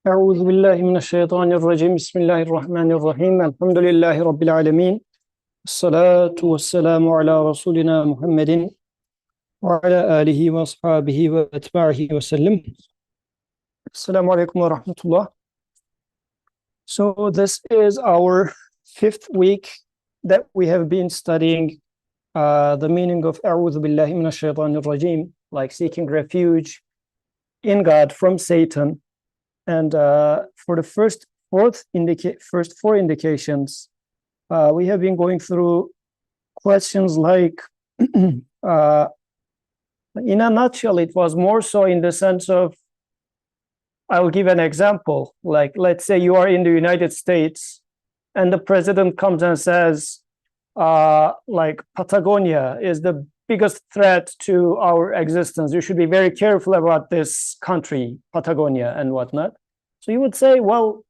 أعوذ بالله من الشيطان الرجيم بسم الله الرحمن الرحيم الحمد لله رب العالمين الصلاة والسلام على رسولنا محمد وعلى آله وأصحابه وأتباعه وسلم. Assalamu alaikum wa rahmatullah. So this is our fifth week that we have been studying the meaning of أعوذ بالله من الشيطان الرجيم, like seeking refuge in God from Satan. And for the first four indications, we have been going through questions like, in a nutshell, it was more so in the sense of, I'll give an example. Like, let's say you are in the United States and the president comes and says, like, Patagonia is the biggest threat to our existence. You should be very careful about this country, Patagonia and whatnot. So you would say, well,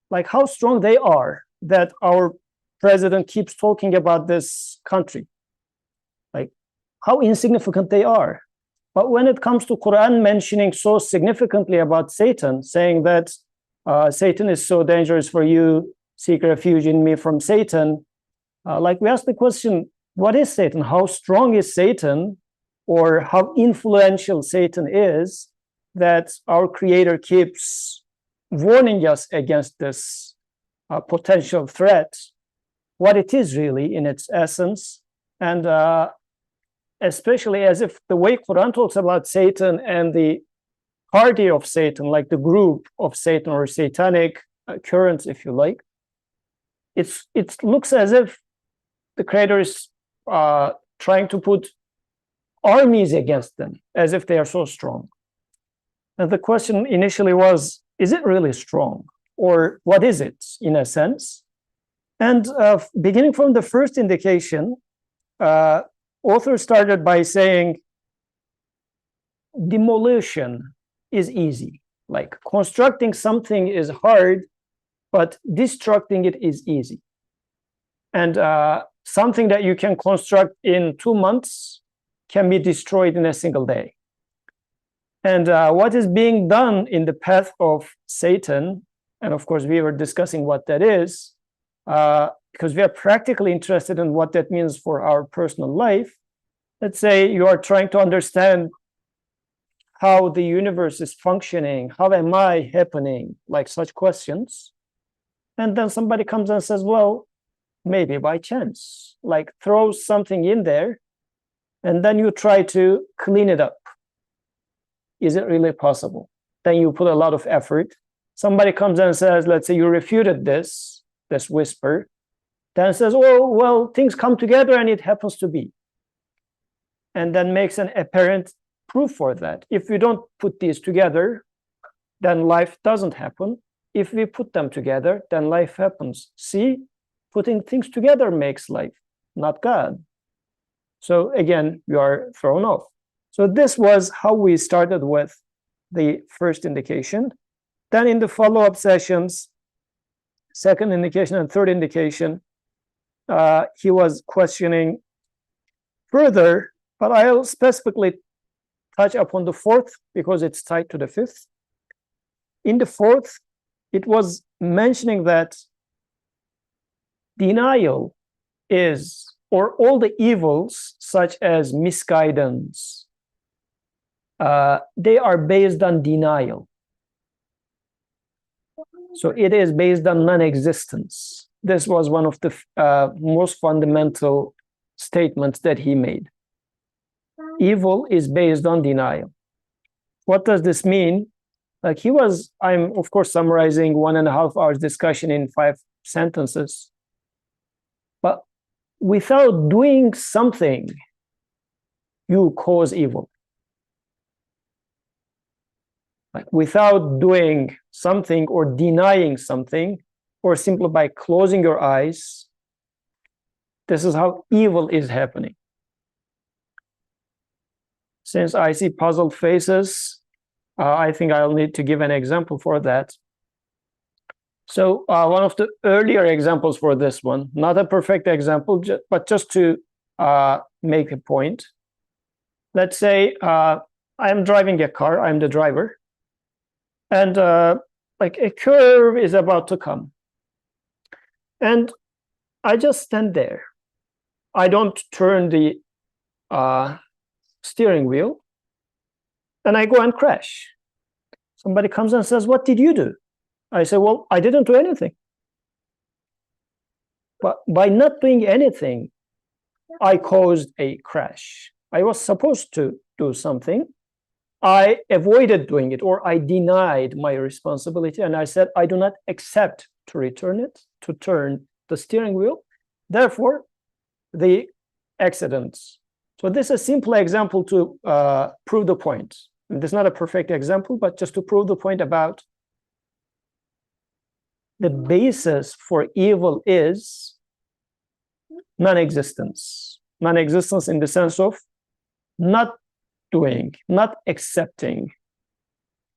like how strong they are that our president keeps talking about this country, like how insignificant they are. But when it comes to Quran mentioning so significantly about Satan, saying that Satan is so dangerous for you, seek refuge in me from Satan, like we ask the question, what is Satan? How strong is Satan? Or how influential Satan is that our Creator keeps warning us against this potential threat, what it is really in its essence, and especially as if the way Quran talks about Satan and the party of Satan, like the group of Satan or satanic currents, if you like, it looks as if the Creator is trying to put armies against them, as if they are so strong. And the question initially was, is it really strong? Or what is it, in a sense? And beginning from the first indication, author started by saying, demolition is easy. Like constructing something is hard, but destructing it is easy. And something that you can construct in 2 months can be destroyed in a single day. And what is being done in the path of Satan, and of course we were discussing what that is, because we are practically interested in what that means for our personal life. Let's say you are trying to understand how the universe is functioning, how am I happening, like such questions. And then somebody comes and says, well, maybe by chance, like throws something in there, and then you try to clean it up. Is it really possible? Then you put a lot of effort. Somebody comes and says, let's say you refuted this whisper, then says, oh, well, things come together and it happens to be. And then makes an apparent proof for that. If we don't put these together, then life doesn't happen. If we put them together, then life happens. See? Putting things together makes life, not God. So again, you are thrown off. So this was how we started with the first indication. Then in the follow-up sessions, second indication and third indication, he was questioning further, but I'll specifically touch upon the fourth because it's tied to the fifth. In the fourth, it was mentioning that denial is, or all the evils such as misguidance, they are based on denial. So it is based on non-existence. This was one of the most fundamental statements that he made. Evil is based on denial. What does this mean? Like I'm of course summarizing 1.5 hours discussion in 5 sentences. But without doing something, you cause evil. Like without doing something or denying something, or simply by closing your eyes, this is how evil is happening. Since I see puzzled faces, I think I'll need to give an example for that. So one of the earlier examples for this one, not a perfect example, but just to make a point. Let's say I'm driving a car, I'm the driver, and like a curve is about to come. And I just stand there. I don't turn the steering wheel, and I go and crash. Somebody comes and says, "What did you do?" I say, "Well, I didn't do anything." But by not doing anything, I caused a crash. I was supposed to do something. I avoided doing it, or I denied my responsibility, and I said, I do not accept to return it, to turn the steering wheel. Therefore, the accidents. So this is a simple example to prove the point. This is not a perfect example, but just to prove the point about the basis for evil is non-existence. Non-existence in the sense of not doing, not accepting.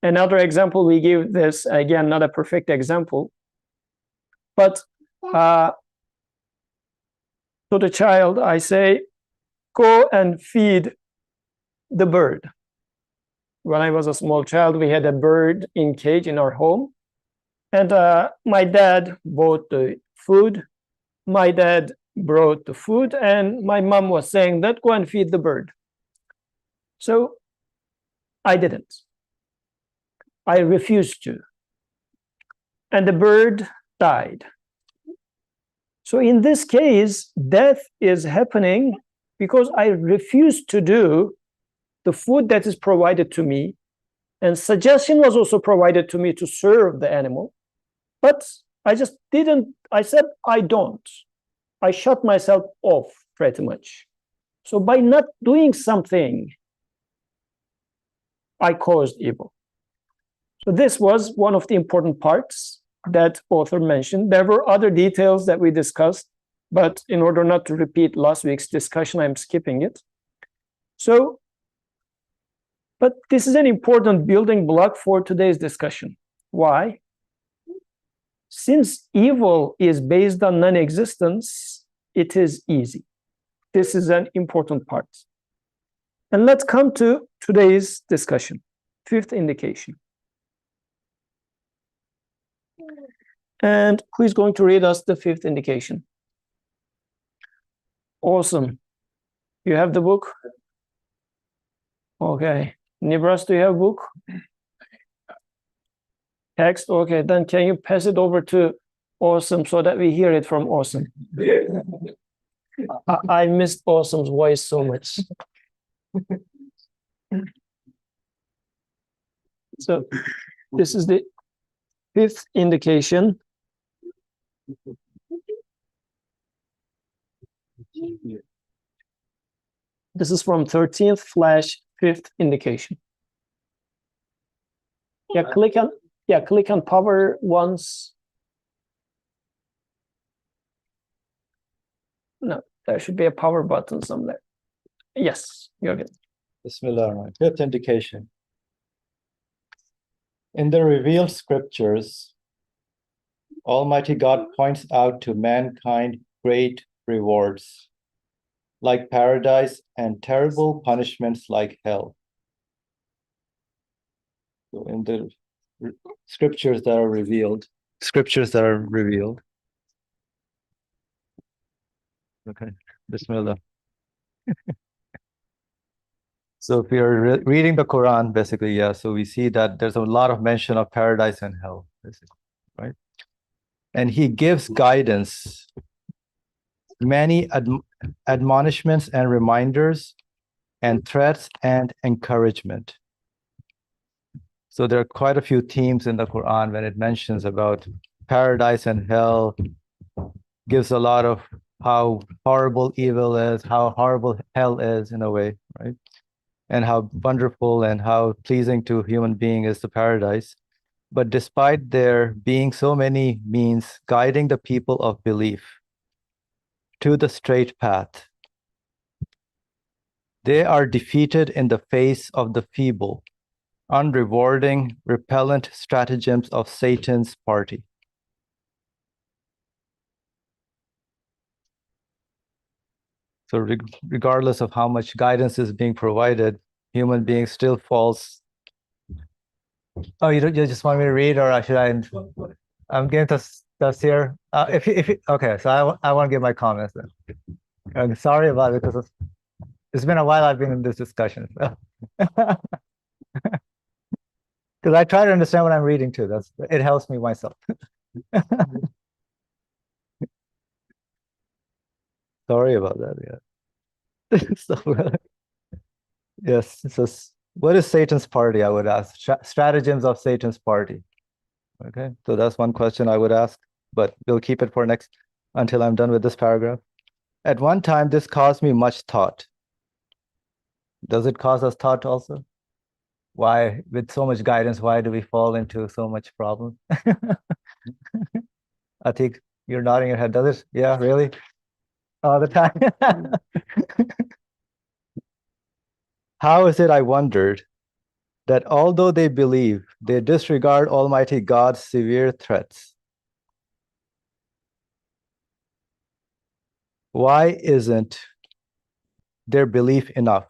Another example we give this, again, not a perfect example, but to the child, I say, go and feed the bird. When I was a small child, we had a bird in cage in our home. And my dad bought the food. My dad brought the food, and my mom was saying that go and feed the bird. So I didn't. I refused to. And the bird died. So in this case, death is happening because I refused to do the food that is provided to me, and suggestion was also provided to me to serve the animal, but I just didn't. I said, I don't. I shut myself off pretty much. So by not doing something, I caused evil. So this was one of the important parts that author mentioned. There were other details that we discussed, but in order not to repeat last week's discussion, I'm skipping it. So, but this is an important building block for today's discussion. Why? Since evil is based on non-existence, it is easy. This is an important part. And let's come to today's discussion. Fifth indication. And who is going to read us the fifth indication? Awesome. You have the book? Okay. Nibras, do you have a book? Text? Okay, then can you pass it over to Awesome so that we hear it from Awesome? I missed Awesome's voice so much. So this is the fifth indication. This is from 13th / 5th indication. Yeah, click on power once. No, there should be a power button somewhere. Yes, you're good. Bismillah. Fifth indication. In the revealed scriptures, Almighty God points out to mankind great rewards, like paradise, and terrible punishments like hell. So in the scriptures that are revealed. Okay, Bismillah. So if we are reading the Quran, basically, yeah, so we see that there's a lot of mention of paradise and hell, basically, right? And he gives guidance, many admonishments and reminders, and threats and encouragement. So there are quite a few themes in the Quran when it mentions about paradise and hell, gives a lot of how horrible evil is, how horrible hell is in a way, right? And how wonderful and how pleasing to human being is the paradise. But despite there being so many means guiding the people of belief to the straight path, they are defeated in the face of the feeble, unrewarding, repellent stratagems of Satan's party. So regardless of how much guidance is being provided, human beings still falls Oh, you just want me to read, or should I? I'm getting to here. Okay, so I want to give my comments then. I'm sorry about it because it's been a while I've been in this discussion. Because I try to understand what I'm reading too. It helps me myself. Sorry about that. Yeah. So, yes. So, what is Satan's party? I would ask. Stratagems of Satan's party. Okay. So that's one question I would ask, but we'll keep it for next until I'm done with this paragraph. At one time, this caused me much thought. Does it cause us thought also? Why, with so much guidance, why do we fall into so much problem? I think you're nodding your head. Does it? Yeah, really? All the time. How is it, I wondered, that although they believe, they disregard Almighty God's severe threats? Why isn't their belief enough?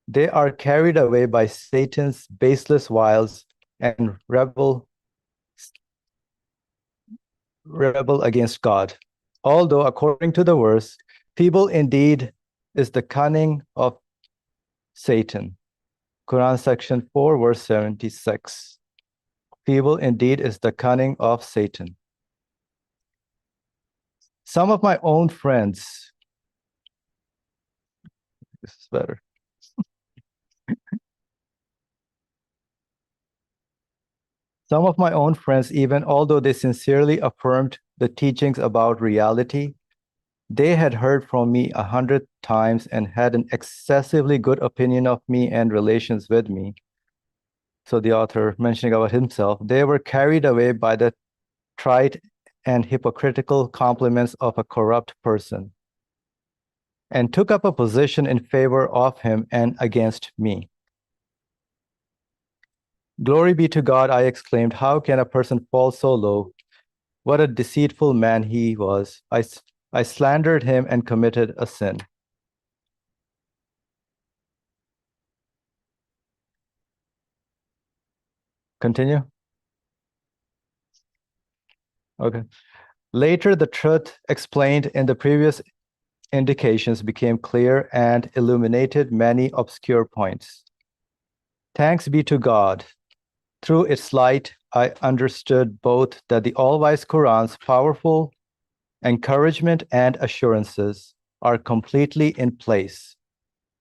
They are carried away by Satan's baseless wiles and rebel against God. Although, according to the verse, feeble indeed is the cunning of Satan. Quran section 4, verse 76. Feeble indeed is the cunning of Satan. Some of my own friends, this is better. Some of my own friends, even although they sincerely affirmed the teachings about reality, they had heard from me 100 times and had an excessively good opinion of me and relations with me. So the author mentioning about himself, they were carried away by the trite and hypocritical compliments of a corrupt person and took up a position in favor of him and against me. Glory be to God, I exclaimed, how can a person fall so low? What a deceitful man he was. I slandered him and committed a sin. Continue. Okay. Later, the truth explained in the previous indications became clear and illuminated many obscure points. Thanks be to God. Through its light, I understood both that the all-wise Quran's powerful encouragement and assurances are completely in place,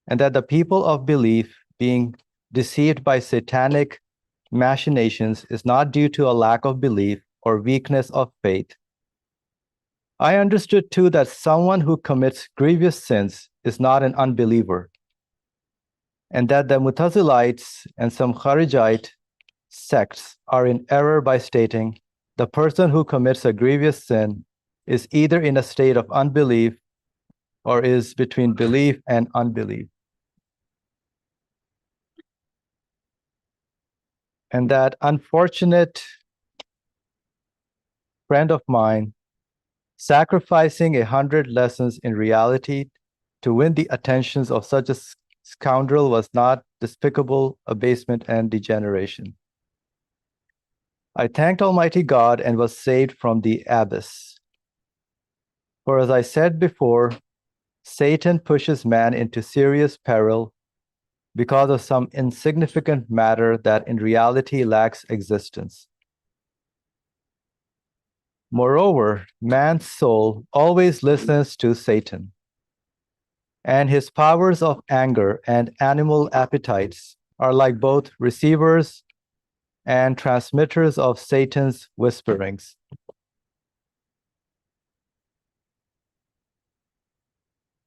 and that the people of belief being deceived by satanic machinations is not due to a lack of belief or weakness of faith. I understood too that someone who commits grievous sins is not an unbeliever, and that the Mutazilites and some Kharijite sects are in error by stating the person who commits a grievous sin is either in a state of unbelief or is between belief and unbelief. And that unfortunate friend of mine, sacrificing 100 lessons in reality to win the attentions of such a scoundrel was not despicable abasement and degeneration. I thanked Almighty God and was saved from the abyss. For as I said before, Satan pushes man into serious peril because of some insignificant matter that in reality lacks existence. Moreover, man's soul always listens to Satan, and his powers of anger and animal appetites are like both receivers and transmitters of Satan's whisperings.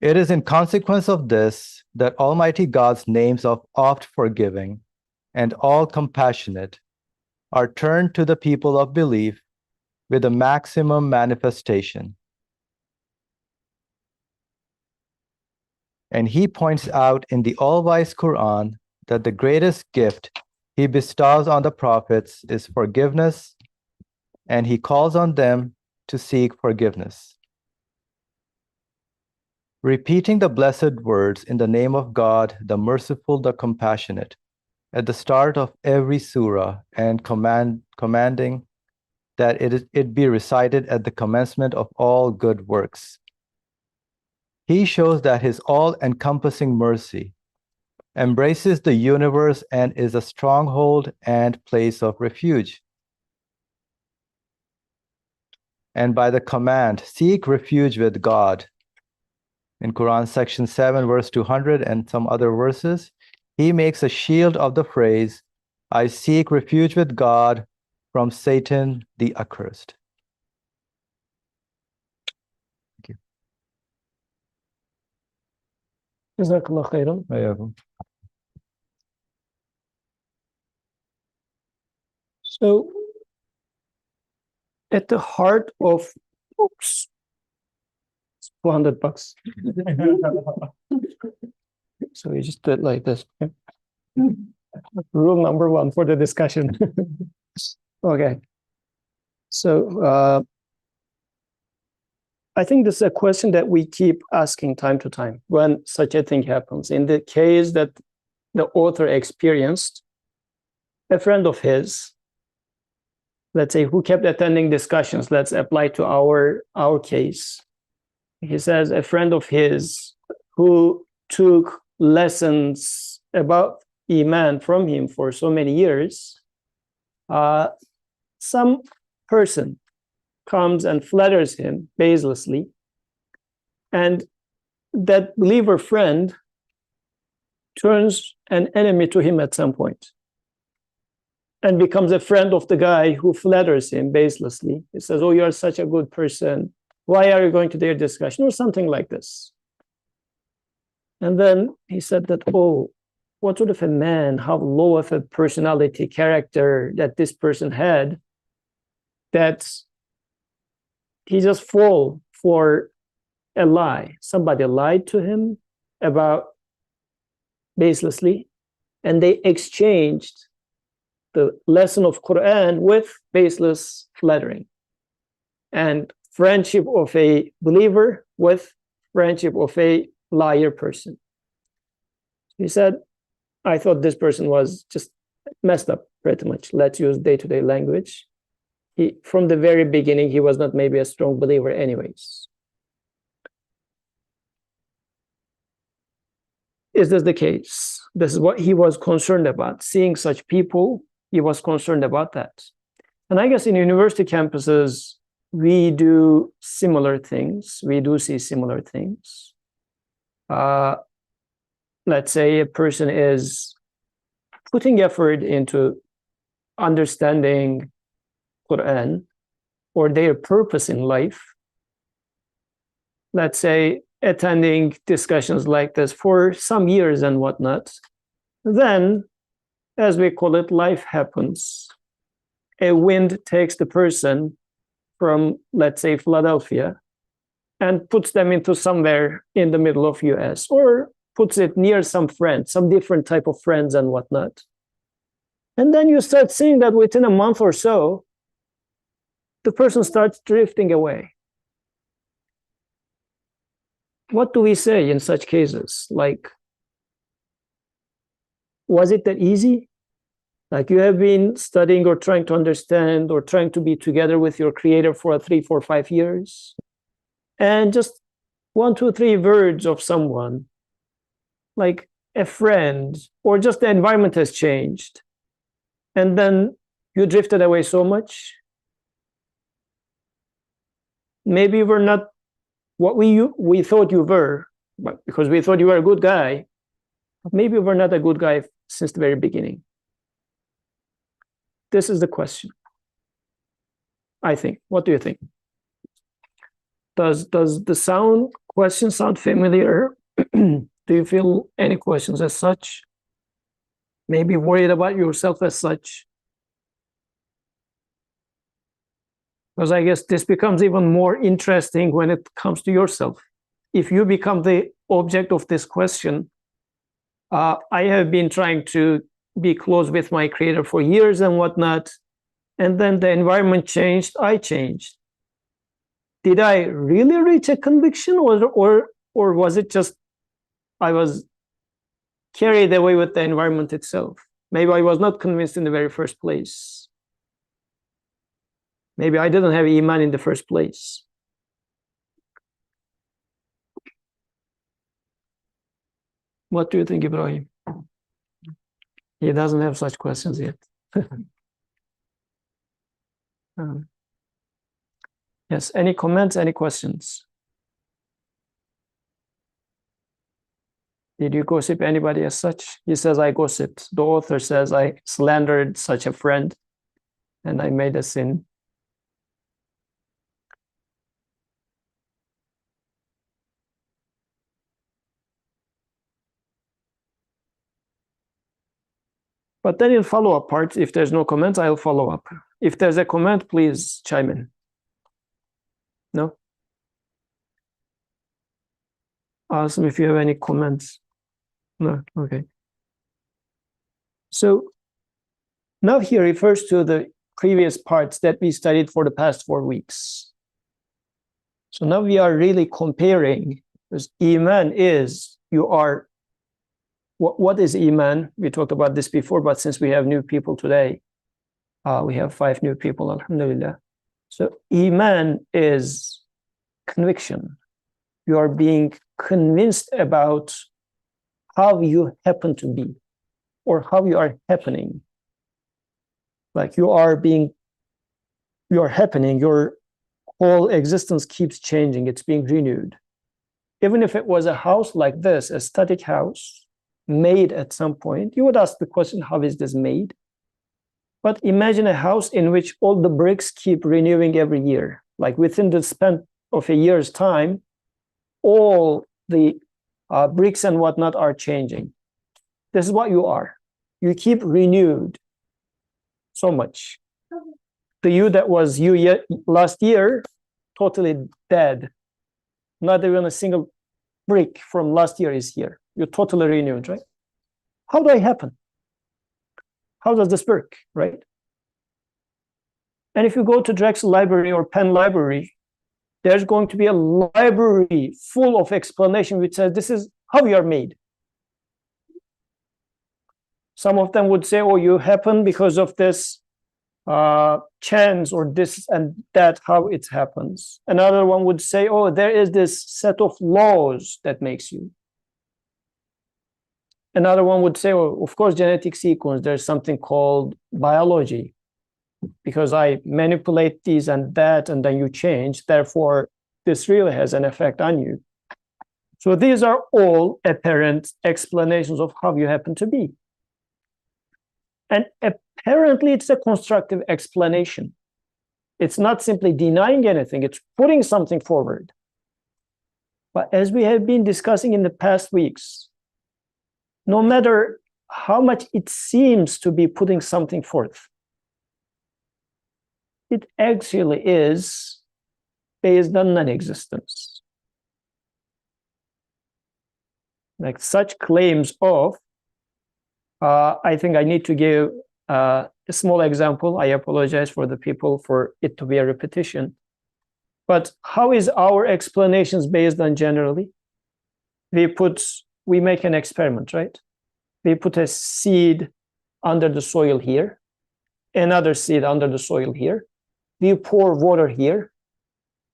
It is in consequence of this that Almighty God's names of oft forgiving and all compassionate are turned to the people of belief with a maximum manifestation. And he points out in the all-wise Quran that the greatest gift he bestows on the prophets is forgiveness, and he calls on them to seek forgiveness. Repeating the blessed words in the name of God, the merciful, the compassionate, at the start of every surah and commanding that it be recited at the commencement of all good works. He shows that his all-encompassing mercy embraces the universe and is a stronghold and place of refuge. And by the command, seek refuge with God, in Quran section 7, verse 200 and some other verses, he makes a shield of the phrase, I seek refuge with God from Satan the accursed. Thank you. Jazakallah khairan. So, at the heart of, oops, $200. So you just do it like this. Rule number one for the discussion. Okay. So I think this is a question that we keep asking time to time when such a thing happens. In the case that the author experienced, a friend of his, let's say, who kept attending discussions, let's apply to our case. He says a friend of his who took lessons about Iman from him for so many years, some person comes and flatters him baselessly, and that believer friend turns an enemy to him at some point and becomes a friend of the guy who flatters him baselessly. He says, oh, you're such a good person. Why are you going to their discussion? Or something like this. And then he said that, oh, what sort of a man, how low of a personality, character that this person had, that he just fall for a lie. Somebody lied to him about baselessly, and they exchanged the lesson of Quran with baseless flattering, and friendship of a believer with friendship of a liar person. He said, I thought this person was just messed up pretty much. Let's use day-to-day language. From the very beginning, he was not maybe a strong believer anyways. Is this the case? This is what he was concerned about. Seeing such people, he was concerned about that. And I guess in university campuses, we do similar things. We do see similar things. Let's say a person is putting effort into understanding Quran or their purpose in life. Let's say attending discussions like this for some years and whatnot. Then, as we call it, life happens. A wind takes the person from, let's say, Philadelphia and puts them into somewhere in the middle of US, or puts it near some friends, some different type of friends and whatnot. And then you start seeing that within a month or so, the person starts drifting away. What do we say in such cases? Like, was it that easy? Like, you have been studying or trying to understand or trying to be together with your creator for 3, 4, 5 years, and just 1, 2, 3 words of someone, like a friend, or just the environment has changed, and then you drifted away so much. Maybe you were not what we thought you were, but because we thought you were a good guy. Maybe you were not a good guy since the very beginning. This is the question, I think. What do you think? Does the question sound familiar? Do you feel any questions as such? Maybe worried about yourself as such? Because I guess this becomes even more interesting when it comes to yourself. If you become the object of this question, I have been trying to be close with my creator for years and whatnot, and then the environment changed, I changed. Did I really reach a conviction, or was it just I was carried away with the environment itself? Maybe I was not convinced in the very first place. Maybe I didn't have iman in the first place. What do you think, Ibrahim? He doesn't have such questions yet. Yes, any comments, any questions? Did you gossip anybody as such? He says, I gossiped. The author says, I slandered such a friend and I made a sin. But then in follow-up part, if there's no comments, I'll follow up. If there's a comment, please chime in. No? Ask me if you have any comments. No? Okay. So now he refers to the previous parts that we studied for the past 4 weeks. So now we are really comparing, because Iman is, you are, what is Iman? We talked about this before, but since we have new people today, we have 5 new people, alhamdulillah. So Iman is conviction. You are being convinced about how you happen to be or how you are happening. Like you are happening, your whole existence keeps changing, it's being renewed. Even if it was a house like this, a static house made at some point, you would ask the question, how is this made? But imagine a house in which all the bricks keep renewing every year. Like within the span of a year's time, all the bricks and whatnot are changing. This is what you are. You keep renewed so much. The you that was you last year, totally dead. Not even a single brick from last year is here. You're totally renewed, right? How do I happen? How does this work, right? And if you go to Drexel Library or Penn Library, there's going to be a library full of explanation which says this is how we are made. Some of them would say, oh, you happen because of this chance or this and that, how it happens. Another one would say, oh, there is this set of laws that makes you. Another one would say, oh, of course, genetic sequence, there's something called biology, because I manipulate these and that, and then you change. Therefore, this really has an effect on you. So these are all apparent explanations of how you happen to be. And apparently, it's a constructive explanation. It's not simply denying anything, it's putting something forward. But as we have been discussing in the past weeks, no matter how much it seems to be putting something forth, it actually is based on non-existence. Like such claims of, I think I need to give a small example. I apologize for the people for it to be a repetition. But how is our explanations based on generally? We make an experiment, right? We put a seed under the soil here, another seed under the soil here. We pour water here.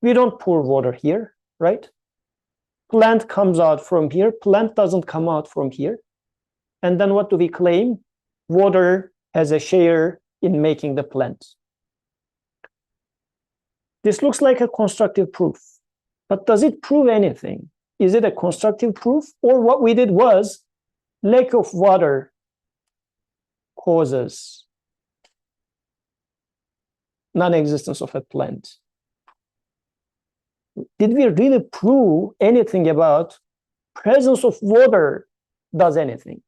We don't pour water here, right? Plant comes out from here. Plant doesn't come out from here. And then what do we claim? Water has a share in making the plant. This looks like a constructive proof, but does it prove anything? Is it a constructive proof? Or what we did was lack of water causes non-existence of a plant. Did we really prove anything about presence of water does anything?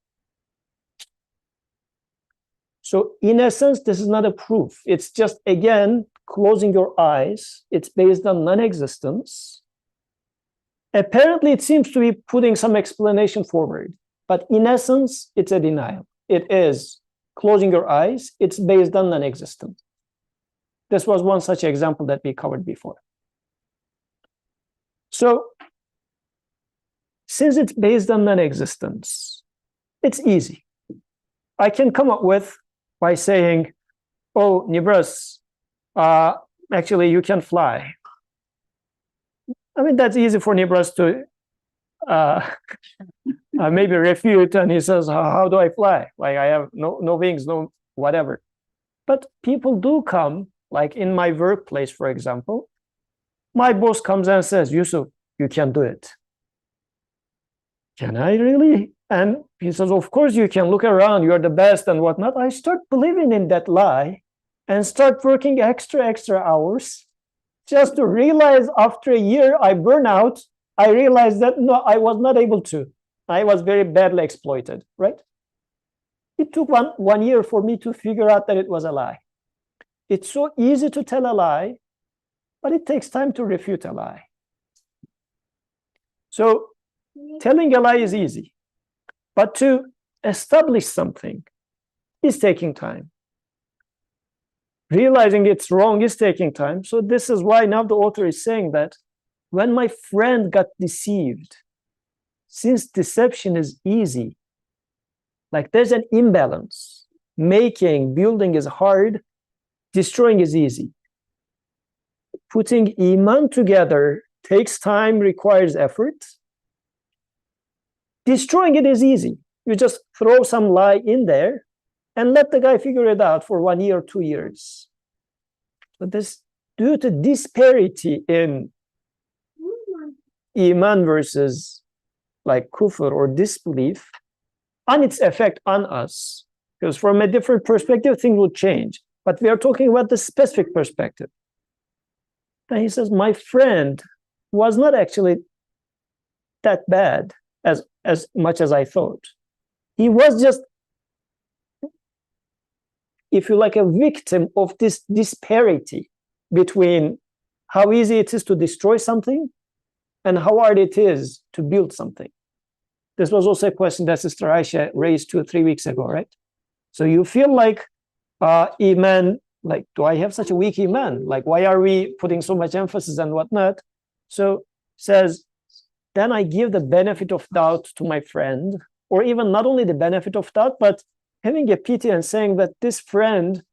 So in essence, this is not a proof. It's just, again, closing your eyes. It's based on non-existence. Apparently, it seems to be putting some explanation forward. But in essence, it's a denial. It is closing your eyes. It's based on non-existence. This was one such example that we covered before. So since it's based on non-existence, it's easy. I can come up with by saying, oh, Nibras, actually you can fly. I mean, that's easy for Nibras to maybe refute, and he says, how do I fly? Like, I have no wings, no whatever. But people do come, like in my workplace, for example, my boss comes and says, Yusuf, you can do it. Can I really? And he says, of course you can. Look around, you're the best and whatnot. I start believing in that lie and start working extra hours just to realize after a year I burn out. I realized that no, I was not able to. I was very badly exploited, right? It took one year for me to figure out that it was a lie. It's so easy to tell a lie, but it takes time to refute a lie. So telling a lie is easy, but to establish something is taking time. Realizing it's wrong is taking time. So this is why now the author is saying that when my friend got deceived, since deception is easy, like there's an imbalance. Building is hard, destroying is easy. Putting iman together takes time, requires effort. Destroying it is easy. You just throw some lie in there and let the guy figure it out for 1 year, 2 years. But this, due to disparity in iman versus like kufr or disbelief, and its effect on us, because from a different perspective, things will change. But we are talking about the specific perspective. And he says, my friend was not actually that bad as much as I thought. He was just, if you like, a victim of this disparity between how easy it is to destroy something and how hard it is to build something. This was also a question that Sister Aisha raised 2 or 3 weeks ago, right? So you feel like iman, like, do I have such a weak iman? Like, why are we putting so much emphasis and whatnot? So says, then I give the benefit of doubt to my friend, or even not only the benefit of doubt, but having a pity and saying that this friend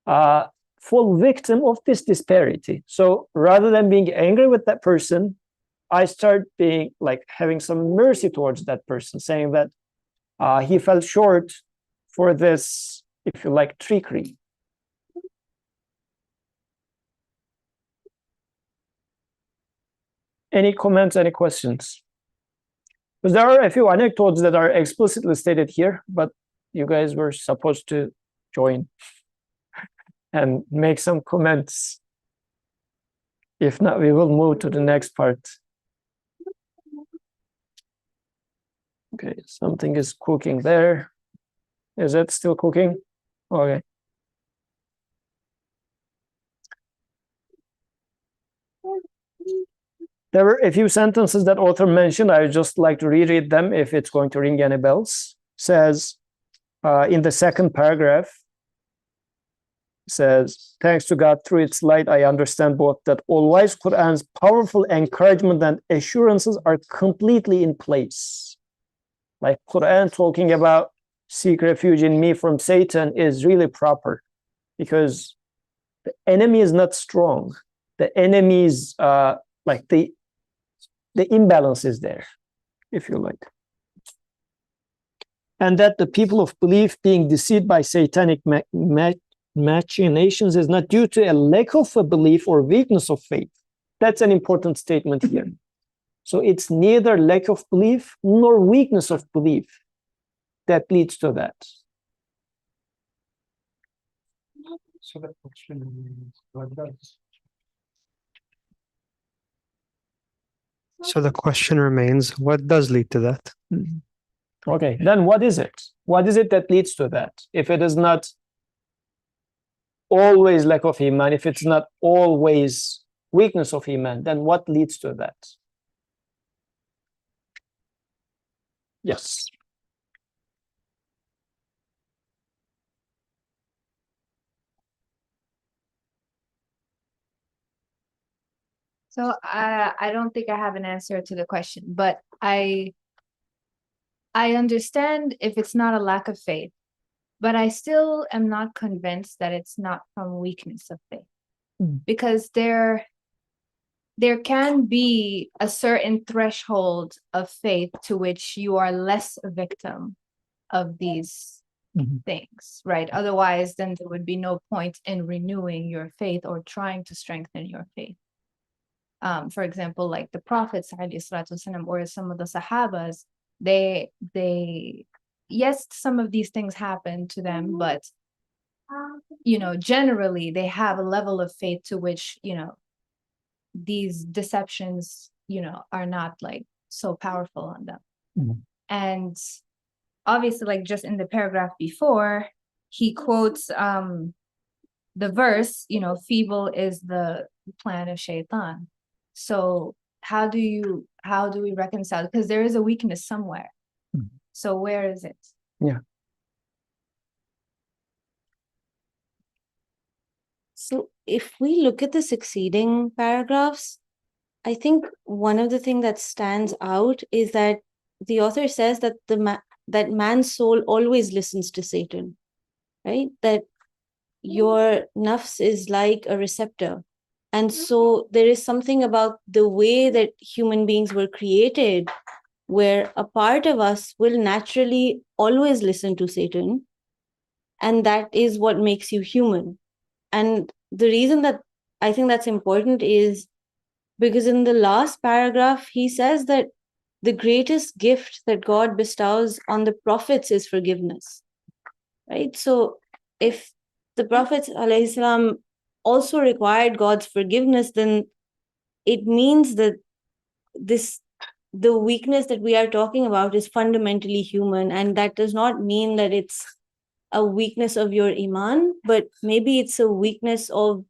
fall victim of this disparity. So rather than being angry with that person, I start being like having some mercy towards that person, saying that he fell short for this, if you like, trickery. Any comments, any questions? Because there are a few anecdotes that are explicitly stated here, but you guys were supposed to join and make some comments. If not, we will move to the next part. Okay, something is cooking there. Is it still cooking? Okay. There were a few sentences that author mentioned. I would just like to reread them if it's going to ring any bells. Says in the second paragraph, says, thanks to God, through its light, I understand both that all-wise Quran's powerful encouragement and assurances are completely in place. Like Quran talking about seek refuge in me from Satan is really proper, because the enemy is not strong. The enemy is like the imbalance is there, if you like. And that the people of belief being deceived by satanic machinations is not due to a lack of a belief or weakness of faith. That's an important statement here. So it's neither lack of belief nor weakness of belief that leads to that. So the question is, what does? So the question remains, what does lead to that? Okay, then what is it? What is it that leads to that? If it is not always lack of iman, if it's not always weakness of iman, then what leads to that? Yes. So I don't think I have an answer to the question, but I understand if it's not a lack of faith, but I still am not convinced that it's not from weakness of faith. Because there can be a certain threshold of faith to which you are less a victim of these things, right? Otherwise, then there would be no point in renewing your faith or trying to strengthen your faith. For example, like the prophets, ﷺ, or some of the Sahabas, they yes, some of these things happen to them, but generally they have a level of faith to which, these deceptions, are not like so powerful on them. And obviously, like just in the paragraph before, he quotes the verse, feeble is the plan of Shaitan. So how do we reconcile? Because there is a weakness somewhere. So where is it? Yeah. So if we look at the succeeding paragraphs, I think one of the things that stands out is that the author says that that man's soul always listens to Satan, right? That your nafs is like a receptor. And so there is something about the way that human beings were created where a part of us will naturally always listen to Satan. And that is what makes you human. And the reason that I think that's important is because in the last paragraph, he says that the greatest gift that God bestows on the prophets is forgiveness, right? So if the prophets ﷺ also required God's forgiveness, then it means that the weakness that we are talking about is fundamentally human. And that does not mean that it's a weakness of your iman, but maybe it's a weakness of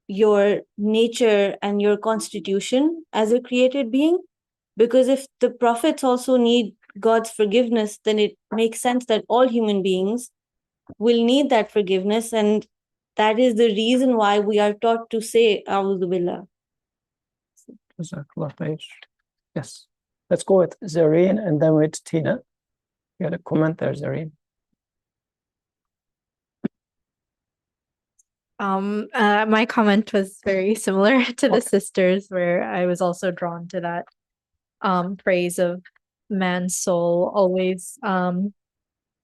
your nature and your constitution as a created being. Because if the prophets also need God's forgiveness, then it makes sense that all human beings will need that forgiveness. And that is the reason why we are taught to say, A'udhu Billah. Yes. Let's go with Zareen and then with Tina. You had a comment there, Zareen. My comment was very similar to the sisters, where I was also drawn to that phrase of man's soul always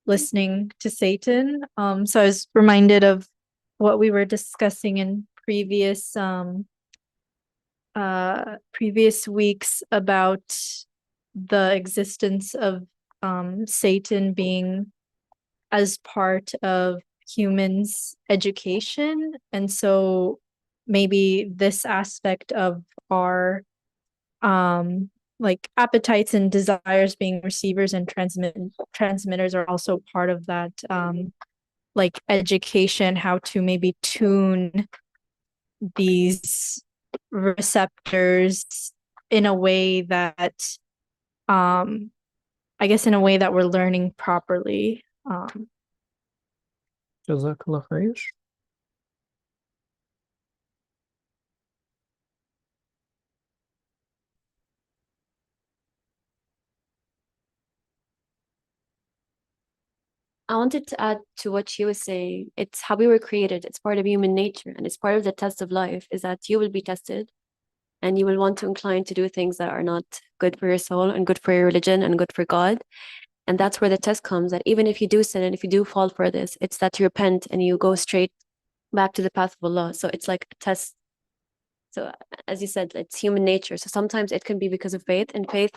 listening to Satan. So I was reminded of what we were discussing in previous weeks about the existence of Satan being as part of humans' education. And so maybe this aspect of our like appetites and desires being receivers and transmitters are also part of that like education, how to maybe tune these receptors in a way that I guess in a way that we're learning properly. Jazakallah khair. I wanted to add to what she was saying. It's how we were created. It's part of human nature, and it's part of the test of life is that you will be tested and you will want to incline to do things that are not good for your soul and good for your religion and good for God. And that's where the test comes, that even if you do sin and if you do fall for this, it's that you repent and you go straight back to the path of Allah. So it's like a test. So as you said, it's human nature. So sometimes it can be because of faith, and faith,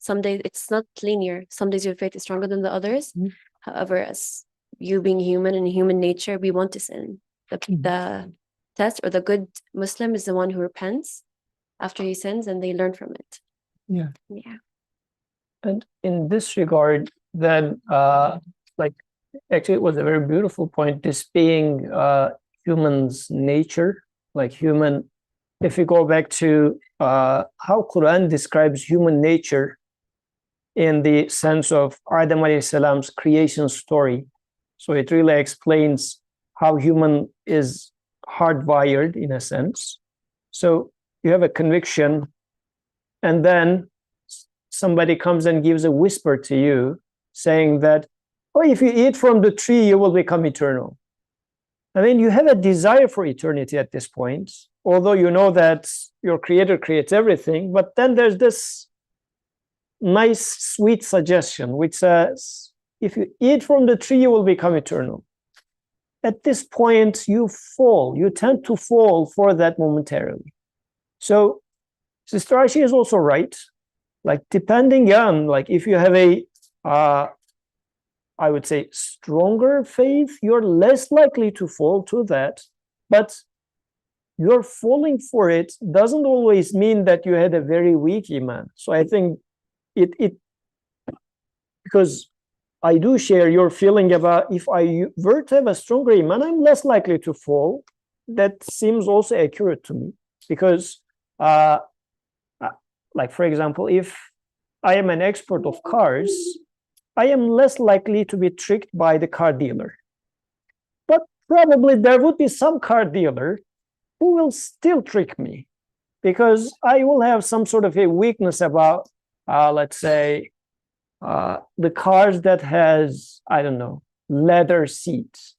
some days it's not linear. Some days your faith is stronger than the others. However, as you being human and human nature, we want to sin. The test, or the good Muslim, is the one who repents after he sins and they learn from it. Yeah. And in this regard, then like actually it was a very beautiful point, this being human's nature, like human, if we go back to how Quran describes human nature in the sense of Adam alayhi salam's creation story. So it really explains how human is hardwired in a sense. So you have a conviction, and then somebody comes and gives a whisper to you saying that or if you eat from the tree, you will become eternal. I mean, you have a desire for eternity at this point, although you know that your creator creates everything, but then there's this nice, sweet suggestion which says, if you eat from the tree, you will become eternal. At this point, you tend to fall for that momentarily. So Sister Ashi is also right. Like, depending on, like, if you have a, I would say, stronger faith, you're less likely to fall to that. But you're falling for it doesn't always mean that you had a very weak iman. So I think it because I do share your feeling about, if I were to have a stronger iman, I'm less likely to fall. That seems also accurate to me, because like, for example, if I am an expert of cars, I am less likely to be tricked by the car dealer. But probably there would be some car dealer who will still trick me, because I will have some sort of a weakness about, let's say, the cars that has, I don't know, leather seats.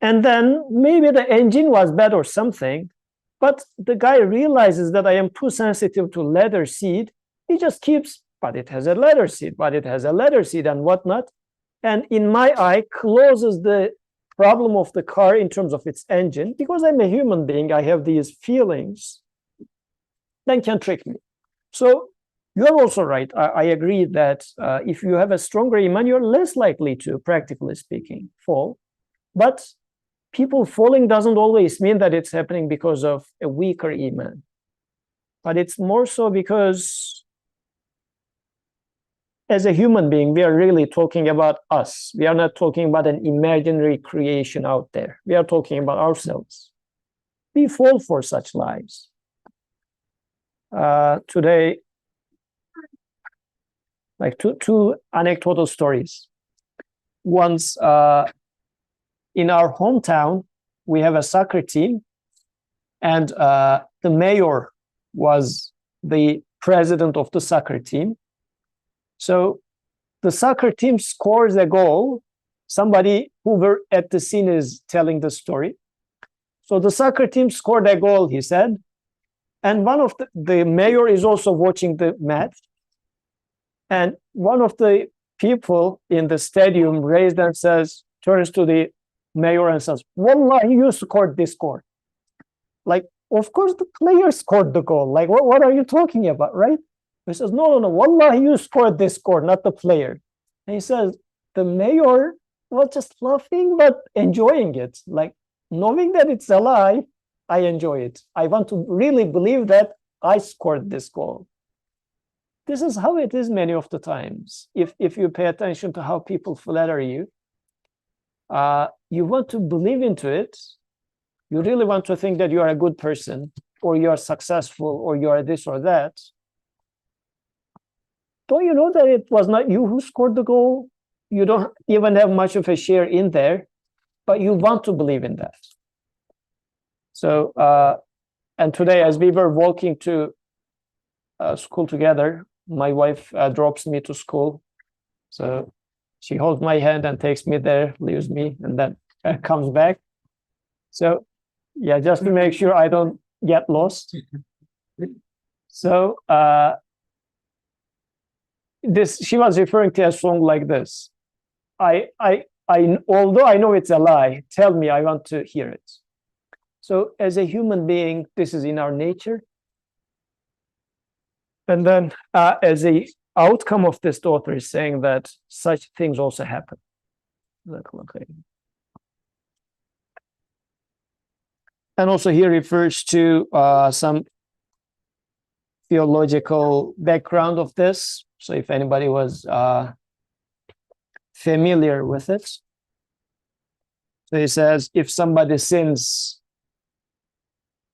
And then maybe the engine was bad or something, but the guy realizes that I am too sensitive to leather seat. He just keeps, but it has a leather seat, but it has a leather seat and whatnot. And in my eye, closes the problem of the car in terms of its engine, because I'm a human being, I have these feelings, then can trick me. So you're also right. I agree that if you have a stronger iman, you're less likely to, practically speaking, fall. But people falling doesn't always mean that it's happening because of a weaker iman. But it's more so because, as a human being, we are really talking about us. We are not talking about an imaginary creation out there. We are talking about ourselves. We fall for such lies. Today, like two anecdotal stories. Once in our hometown, we have a soccer team, and the mayor was the president of the soccer team. So the soccer team scores a goal. Somebody who were at the scene is telling the story. So the soccer team scored a goal, he said, and one of the mayor is also watching the match. And one of the people in the stadium raised and says, turns to the mayor and says, "Wallah, you scored this goal." Like, of course the player scored the goal. Like, what are you talking about, right? He says, no, Wallah, you scored this goal, not the player. And he says, the mayor was just laughing, but enjoying it. Like, knowing that it's a lie, I enjoy it. I want to really believe that I scored this goal. This is how it is many of the times. If you pay attention to how people flatter you, you want to believe into it. You really want to think that you are a good person, or you are successful, or you are this or that. Don't you know that it was not you who scored the goal? You don't even have much of a share in there, but you want to believe in that. So, and today, as we were walking to school together, my wife drops me to school. So she holds my hand and takes me there, leaves me, and then comes back. So yeah, just to make sure I don't get lost. So she was referring to a song like this. Although I know it's a lie, tell me, I want to hear it. So as a human being, this is in our nature. And then as a outcome of this, the author is saying that such things also happen. And also he refers to some theological background of this. So if anybody was familiar with it. So he says, if somebody sins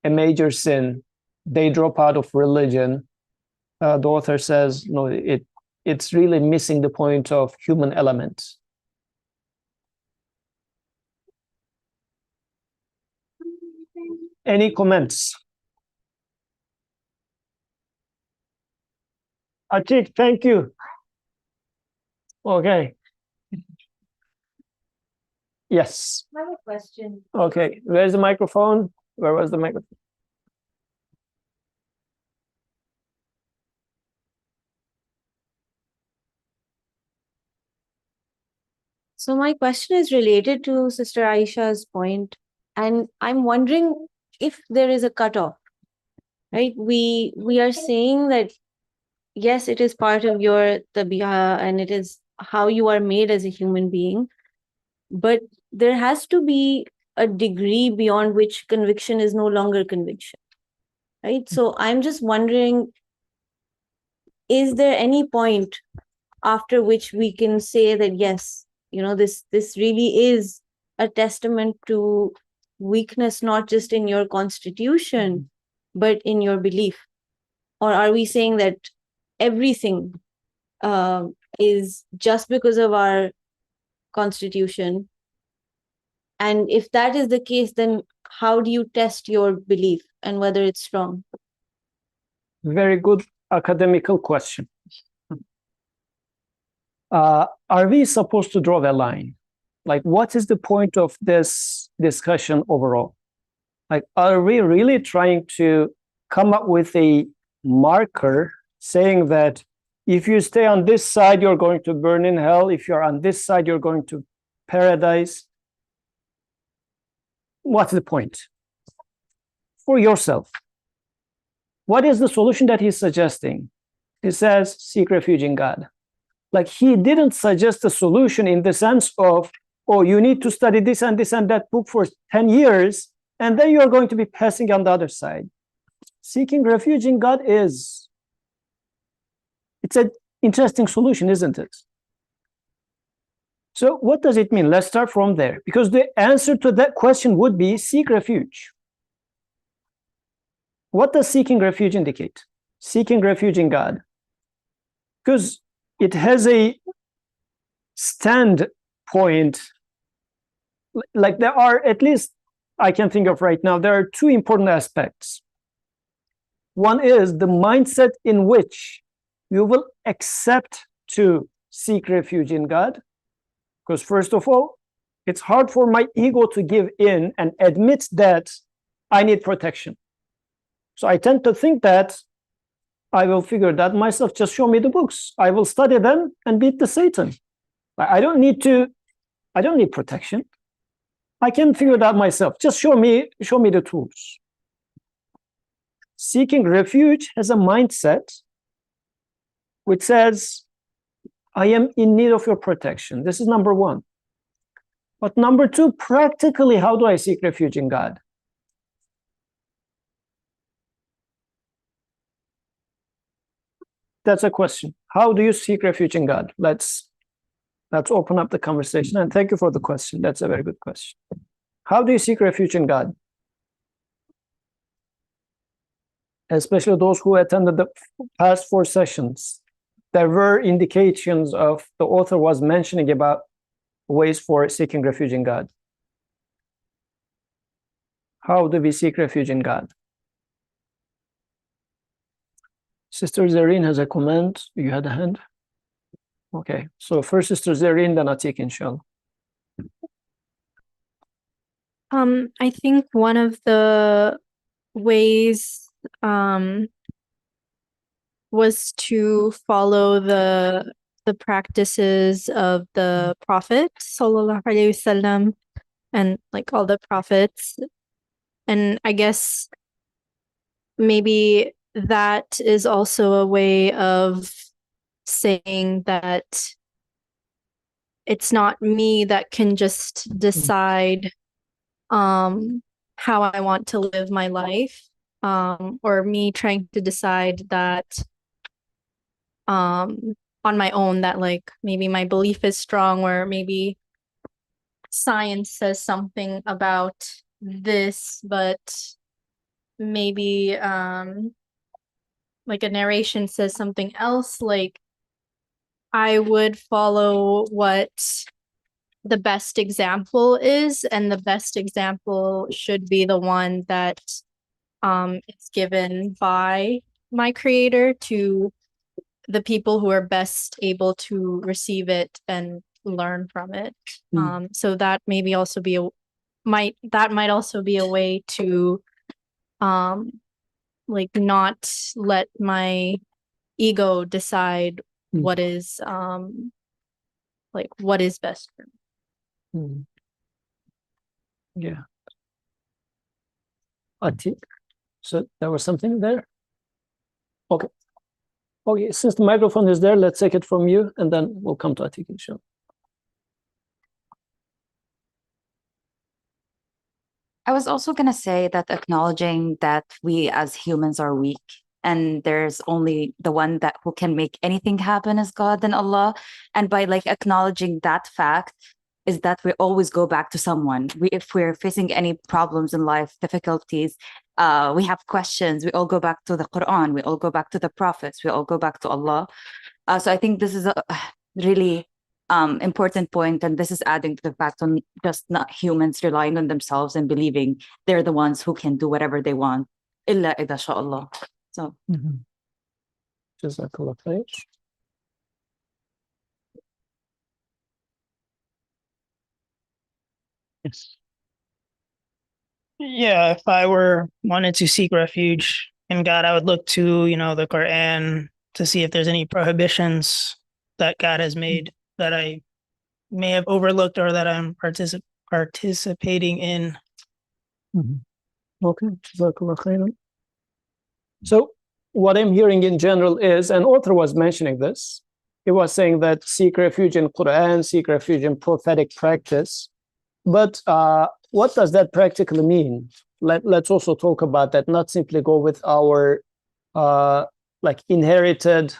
a major sin, they drop out of religion. The author says, no, it's really missing the point of human element. Any comments? Atik, thank you. Okay. Yes. I have a question. Okay. Where's the microphone? Where was the microphone? So my question is related to Sister Aisha's point, and I'm wondering if there is a cutoff, right? We are saying that yes, it is part of your tabi'a and it is how you are made as a human being, but there has to be a degree beyond which conviction is no longer conviction, right? So I'm just wondering, is there any point after which we can say that yes, this really is a testament to weakness, not just in your constitution, but in your belief? Or are we saying that everything is just because of our constitution? And if that is the case, then how do you test your belief and whether it's strong? Very good academical question. Are we supposed to draw the line? Like, what is the point of this discussion overall? Like, are we really trying to come up with a marker saying that if you stay on this side, you're going to burn in hell. If you're on this side, you're going to paradise. What's the point? For yourself. What is the solution that he's suggesting? He says, seek refuge in God. Like, he didn't suggest a solution in the sense of, oh, you need to study this and that book for 10 years, and then you're going to be passing on the other side. Seeking refuge in God it's an interesting solution, isn't it? So what does it mean? Let's start from there, because the answer to that question would be seek refuge. What does seeking refuge indicate? Seeking refuge in God. Because it has a standpoint, like there are, at least I can think of right now, there are two important aspects. One is the mindset in which you will accept to seek refuge in God. Because first of all, it's hard for my ego to give in and admit that I need protection. So I tend to think that I will figure that myself. Just show me the books. I will study them and beat the Satan. I don't need protection. I can figure that myself. Just show me the tools. Seeking refuge has a mindset which says, I am in need of your protection. This is number one. But number two, practically, how do I seek refuge in God? That's a question. How do you seek refuge in God? Let's open up the conversation. And thank you for the question. That's a very good question. How do you seek refuge in God? Especially those who attended the past 4 sessions. There were indications of the author was mentioning about ways for seeking refuge in God. How do we seek refuge in God? Sister Zareen has a comment. You had a hand? Okay, so first Sister Zareen, then Atik, inshallah. I think one of the ways was to follow the practices of the Prophet sallallahu alaihi wasallam and like all the prophets. And I guess maybe that is also a way of saying that it's not me that can just decide how I want to live my life, or me trying to decide that on my own, that like maybe my belief is strong, or maybe science says something about this, but maybe like a narration says something else. Like, I would follow what the best example is, and the best example should be the one that is given by my creator to the people who are best able to receive it and learn from it. Mm. So that maybe also be might also be a way to like not let my ego decide Mm. what is like what is best for me. Mm. Yeah. Atik. So there was something there. Okay. Okay. Since the microphone is there, let's take it from you, and then we'll come to Atik, inshallah. I was also going to say that acknowledging that we as humans are weak and there's only the one that who can make anything happen is God and Allah. And by like acknowledging that fact is that we always go back to someone. If we're facing any problems in life, difficulties, we have questions, we all go back to the Quran, we all go back to the prophets, we all go back to Allah. So I think this is a really important point, and this is adding to the fact on just not humans relying on themselves and believing they're the ones who can do whatever they want. Illa idha sha'Allah. So Jazakallah khair. Yes. Yeah, if I were wanted to seek refuge in God, I would look to, the Quran to see if there's any prohibitions that God has made that I may have overlooked or that I'm participating in. Okay. Jazakallah khairan. So what I'm hearing in general is, an author was mentioning this. He was saying that seek refuge in Quran, seek refuge in prophetic practice. But what does that practically mean? Let's also talk about that, not simply go with our like inherited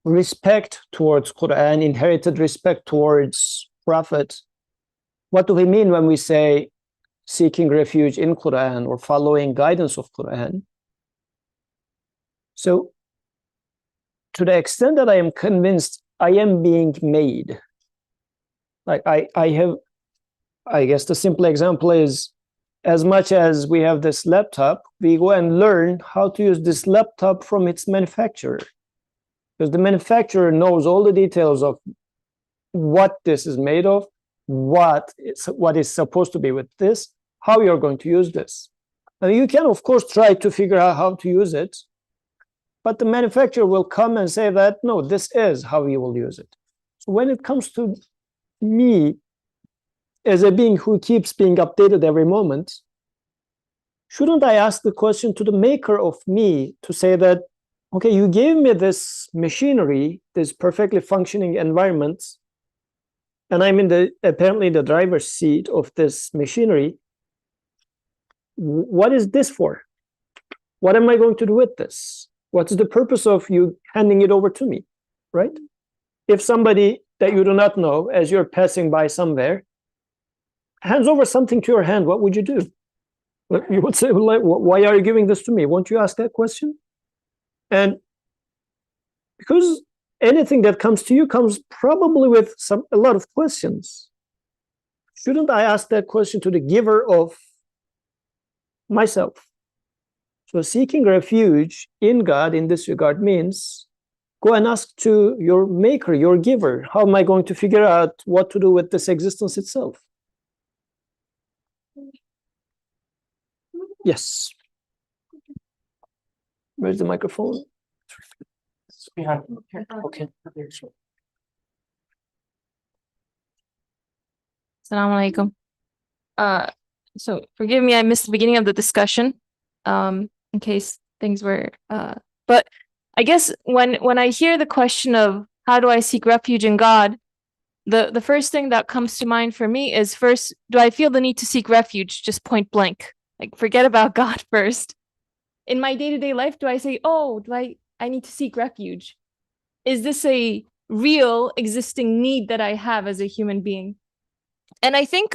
respect towards Quran, inherited respect towards Prophet. What do we mean when we say seeking refuge in Quran or following guidance of Quran? So to the extent that I am convinced I am being made, like I guess the simple example is, as much as we have this laptop, we go and learn how to use this laptop from its manufacturer, because the manufacturer knows all the details of what this is made of, what is supposed to be with this, how you're going to use this. Now you can of course try to figure out how to use it, but the manufacturer will come and say that no, this is how you will use it. So when it comes to me as a being who keeps being updated every moment, shouldn't I ask the question to the maker of me to say that, okay, you gave me this machinery, this perfectly functioning environment, and I'm in apparently the driver's seat of this machinery. What is this for? What am I going to do with this? What's the purpose of you handing it over to me, right? If somebody that you do not know, as you're passing by somewhere, hands over something to your hand, what would you do? You would say, like, why are you giving this to me? Won't you ask that question? And because anything that comes to you comes probably with a lot of questions. Shouldn't I ask that question to the giver of myself? So seeking refuge in God in this regard means go and ask to your maker, your giver. How am I going to figure out what to do with this existence itself? Yes. Where's the microphone? It's behind. Okay. Assalamu alaikum. So forgive me, I missed the beginning of the discussion, in case things were, but I guess when I hear the question of how do I seek refuge in God, the first thing that comes to mind for me is, first, do I feel the need to seek refuge, just point blank? Like, forget about God first. In my day-to-day life, do I say, oh, I need to seek refuge? Is this a real existing need that I have as a human being? And I think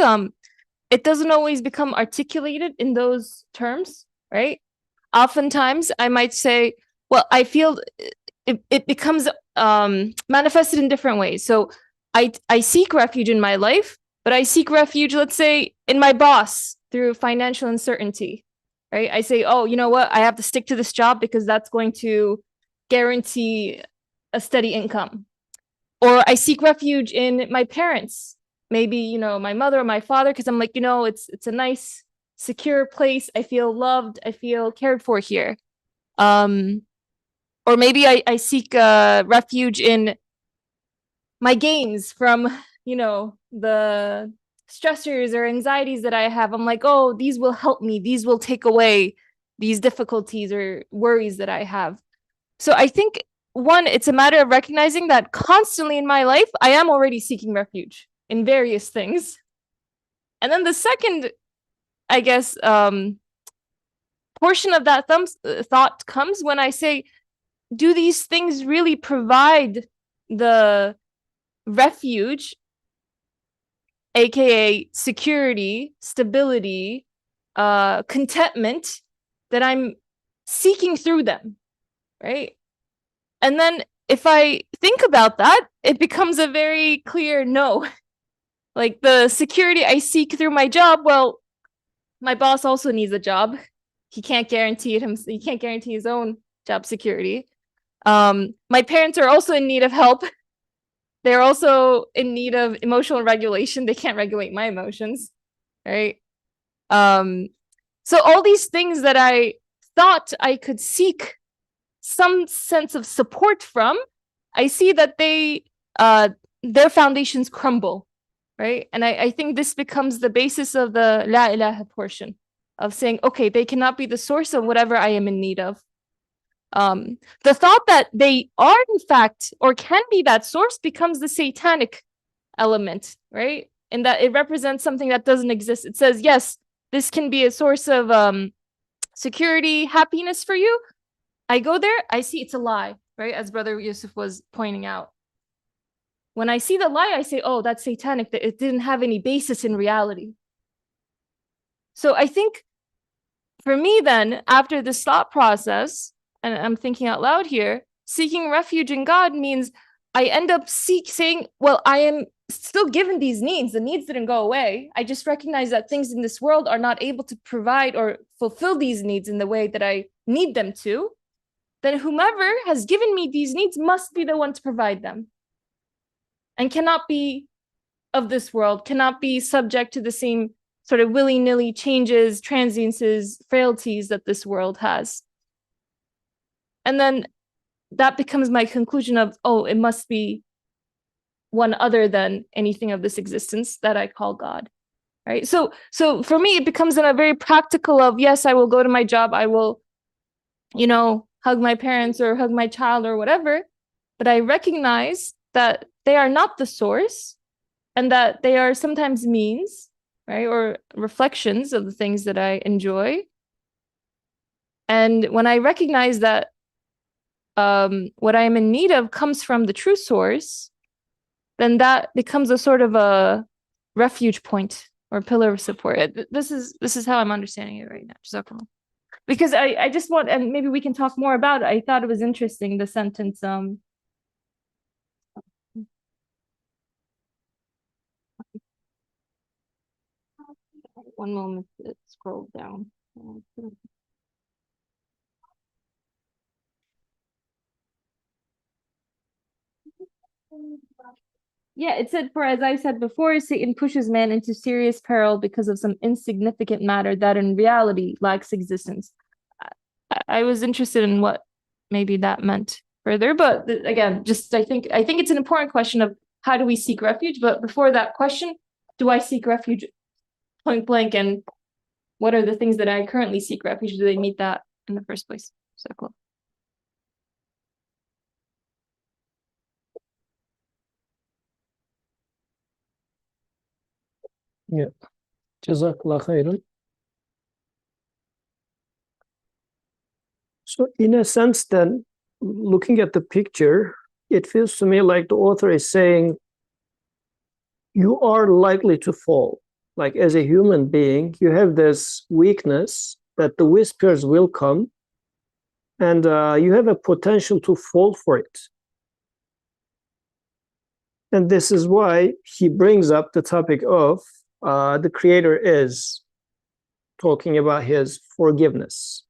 it doesn't always become articulated in those terms, right? Oftentimes I might say, well, I feel it becomes manifested in different ways. So I seek refuge in my life, but I seek refuge, let's say, in my boss through financial uncertainty, right? I say, oh, you know what? I have to stick to this job because that's going to guarantee a steady income. Or I seek refuge in my parents, maybe, you know, my mother or my father, because I'm like, you know, it's a nice, secure place. I feel loved. I feel cared for here. Or maybe I seek refuge in my gains from, you know, the stressors or anxieties that I have. I'm like, oh, these will help me. These will take away these difficulties or worries that I have. So I think, one, it's a matter of recognizing that constantly in my life, I am already seeking refuge in various things. And then the second, I guess, portion of that thought comes when I say, do these things really provide the refuge, aka security, stability, contentment that I'm seeking through them, right? And then if I think about that, it becomes a very clear no. Like the security I seek through my job, well, my boss also needs a job. He can't guarantee it he can't guarantee his own job security. My parents are also in need of help. They're also in need of emotional regulation. They can't regulate my emotions, right? So all these things that I thought I could seek some sense of support from, I see that their foundations crumble, right? And I think this becomes the basis of the La ilaha portion of saying, okay, they cannot be the source of whatever I am in need of. The thought that they are in fact or can be that source becomes the satanic element, right? And that it represents something that doesn't exist. It says, yes, this can be a source of security, happiness for you. I go there, I see it's a lie, right? As Brother Yusuf was pointing out. When I see the lie, I say, oh, that's satanic, that it didn't have any basis in reality. So I think for me then, after this thought process, and I'm thinking out loud here, seeking refuge in God means I end up saying, well, I am still given these needs. The needs didn't go away. I just recognize that things in this world are not able to provide or fulfill these needs in the way that I need them to. Then whomever has given me these needs must be the one to provide them. And cannot be of this world, cannot be subject to the same sort of willy-nilly changes, transiences, frailties that this world has. And then that becomes my conclusion of, oh, it must be one other than anything of this existence that I call God, right? So for me, it becomes in a very practical of, yes, I will go to my job, I will, you know, hug my parents or hug my child or whatever, but I recognize that they are not the source and that they are sometimes means, right? Or reflections of the things that I enjoy. And when I recognize that what I am in need of comes from the true source, then that becomes a sort of a refuge point or pillar of support. This is how I'm understanding it right now. Jazakallah. Because I just want, and maybe we can talk more about it. I thought it was interesting, the sentence, one moment, let's scroll down. Yeah, it said, for as I said before, Satan pushes man into serious peril because of some insignificant matter that in reality lacks existence. I was interested in what maybe that meant further, but again, just I think it's an important question of how do we seek refuge? But before that question, do I seek refuge point blank, and what are the things that I currently seek refuge? Do they meet that in the first place? So cool. Yeah. Jazakallah khairan. So in a sense then, looking at the picture, it feels to me like the author is saying, you are likely to fall. Like as a human being, you have this weakness that the whispers will come, and you have a potential to fall for it. And this is why he brings up the topic of the Creator is talking about his forgiveness.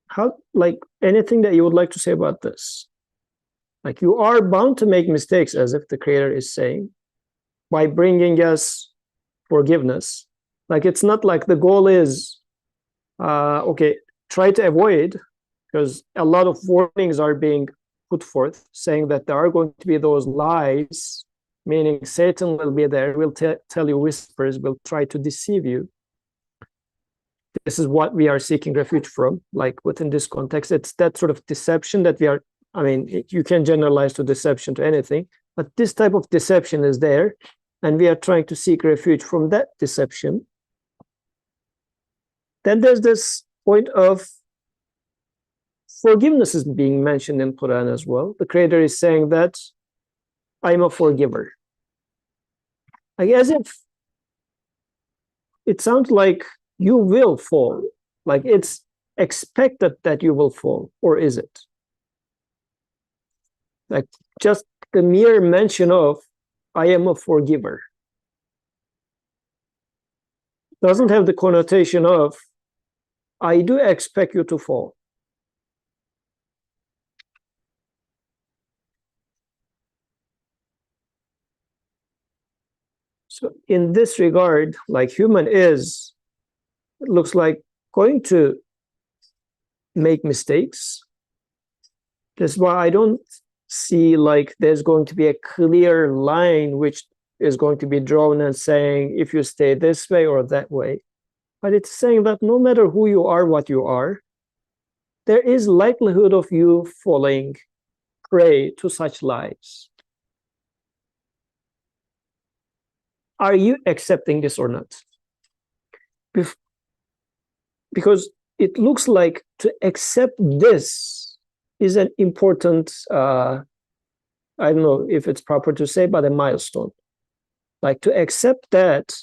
How, like, anything that you would like to say about this? Like you are bound to make mistakes, as if the Creator is saying, by bringing us forgiveness. Like it's not like the goal is, okay, try to avoid, because a lot of warnings are being put forth saying that there are going to be those lies, meaning Satan will be there, will tell you whispers, will try to deceive you. This is what we are seeking refuge from. Like within this context, it's that sort of deception that we are, I mean, you can generalize to deception to anything, but this type of deception is there, and we are trying to seek refuge from that deception. Then there's this point of forgiveness is being mentioned in Quran as well. The Creator is saying that I'm a forgiver. Like as if it sounds like you will fall, like it's expected that you will fall, or is it? Like just the mere mention of I am a forgiver doesn't have the connotation of I do expect you to fall. So in this regard, like human is, it looks like going to make mistakes. That's why I don't see like there's going to be a clear line which is going to be drawn and saying if you stay this way or that way. But it's saying that no matter who you are, what you are, there is likelihood of you falling prey to such lies. Are you accepting this or not? Because it looks like to accept this is an important, I don't know if it's proper to say, but a milestone. Like to accept that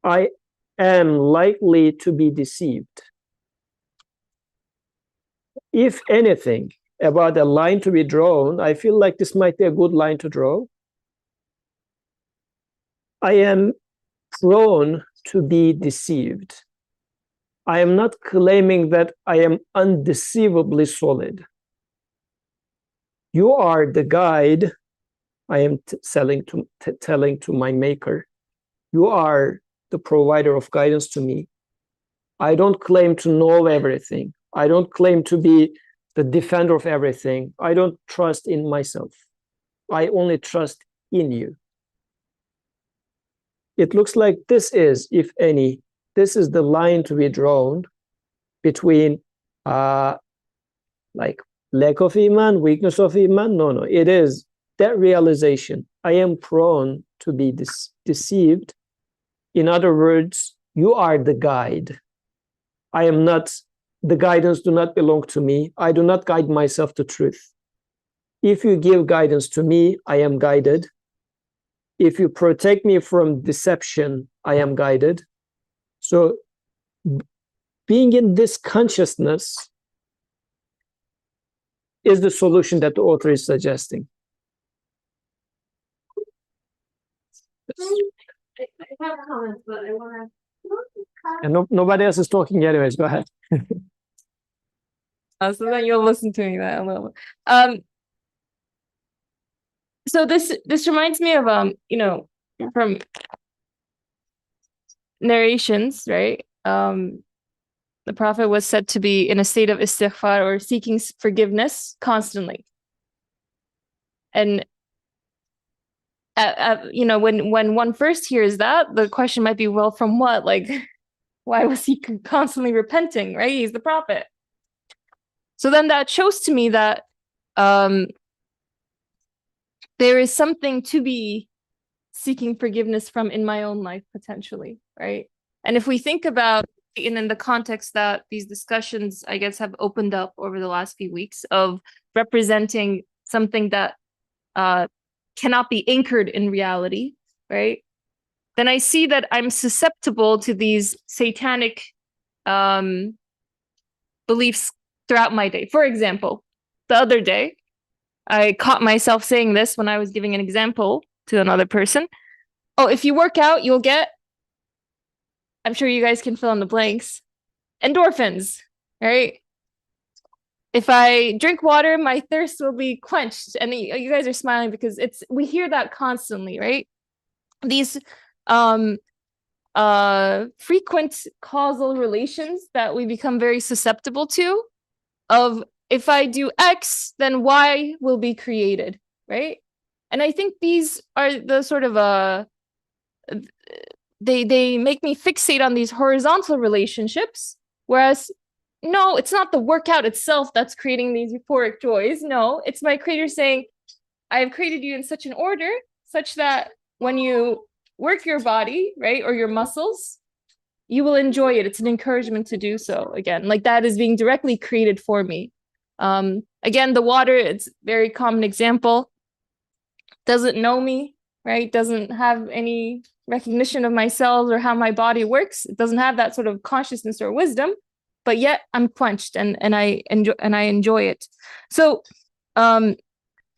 I am likely to be deceived. If anything, about a line to be drawn, I feel like this might be a good line to draw. I am prone to be deceived. I am not claiming that I am undeceivably solid. You are the guide I am telling to my maker. You are the provider of guidance to me. I don't claim to know everything. I don't claim to be the defender of everything. I don't trust in myself. I only trust in you. It looks like this is, if any, this is the line to be drawn between like lack of iman, weakness of iman. No, it is that realization. I am prone to be deceived. In other words, you are the guide. I am not, the guidance do not belong to me. I do not guide myself to truth. If you give guidance to me, I am guided. If you protect me from deception, I am guided. So being in this consciousness is the solution that the author is suggesting. I have comments, but I want to. And nobody else is talking anyways. Go ahead. So then you'll listen to me that a little. So this reminds me of from narrations, right? The Prophet was said to be in a state of istighfar or seeking forgiveness constantly. And when one first hears that, the question might be, well, from what? Like, why was he constantly repenting, right? He's the Prophet. So then that shows to me that there is something to be seeking forgiveness from in my own life, potentially, right? And if we think about, in the context that these discussions, I guess, have opened up over the last few weeks of representing something that cannot be anchored in reality, right? Then I see that I'm susceptible to these satanic beliefs throughout my day. For example, the other day, I caught myself saying this when I was giving an example to another person. Oh, if you work out, you'll get, I'm sure you guys can fill in the blanks, endorphins, right? if I drink water, my thirst will be quenched. And you guys are smiling because we hear that constantly, right? These frequent causal relations that we become very susceptible to, of if I do X, then Y will be created, right? And I think these are the sort of they make me fixate on these horizontal relationships, whereas no, it's not the workout itself that's creating these euphoric joys. No, it's my creator saying, I have created you in such an order such that when you work your body, right, or your muscles, you will enjoy it. It's an encouragement to do so. Again, like that is being directly created for me. Again, the water, it's a very common example. Doesn't know me, right? Doesn't have any recognition of my cells or how my body works. It doesn't have that sort of consciousness or wisdom, but yet I'm quenched and I enjoy it. So the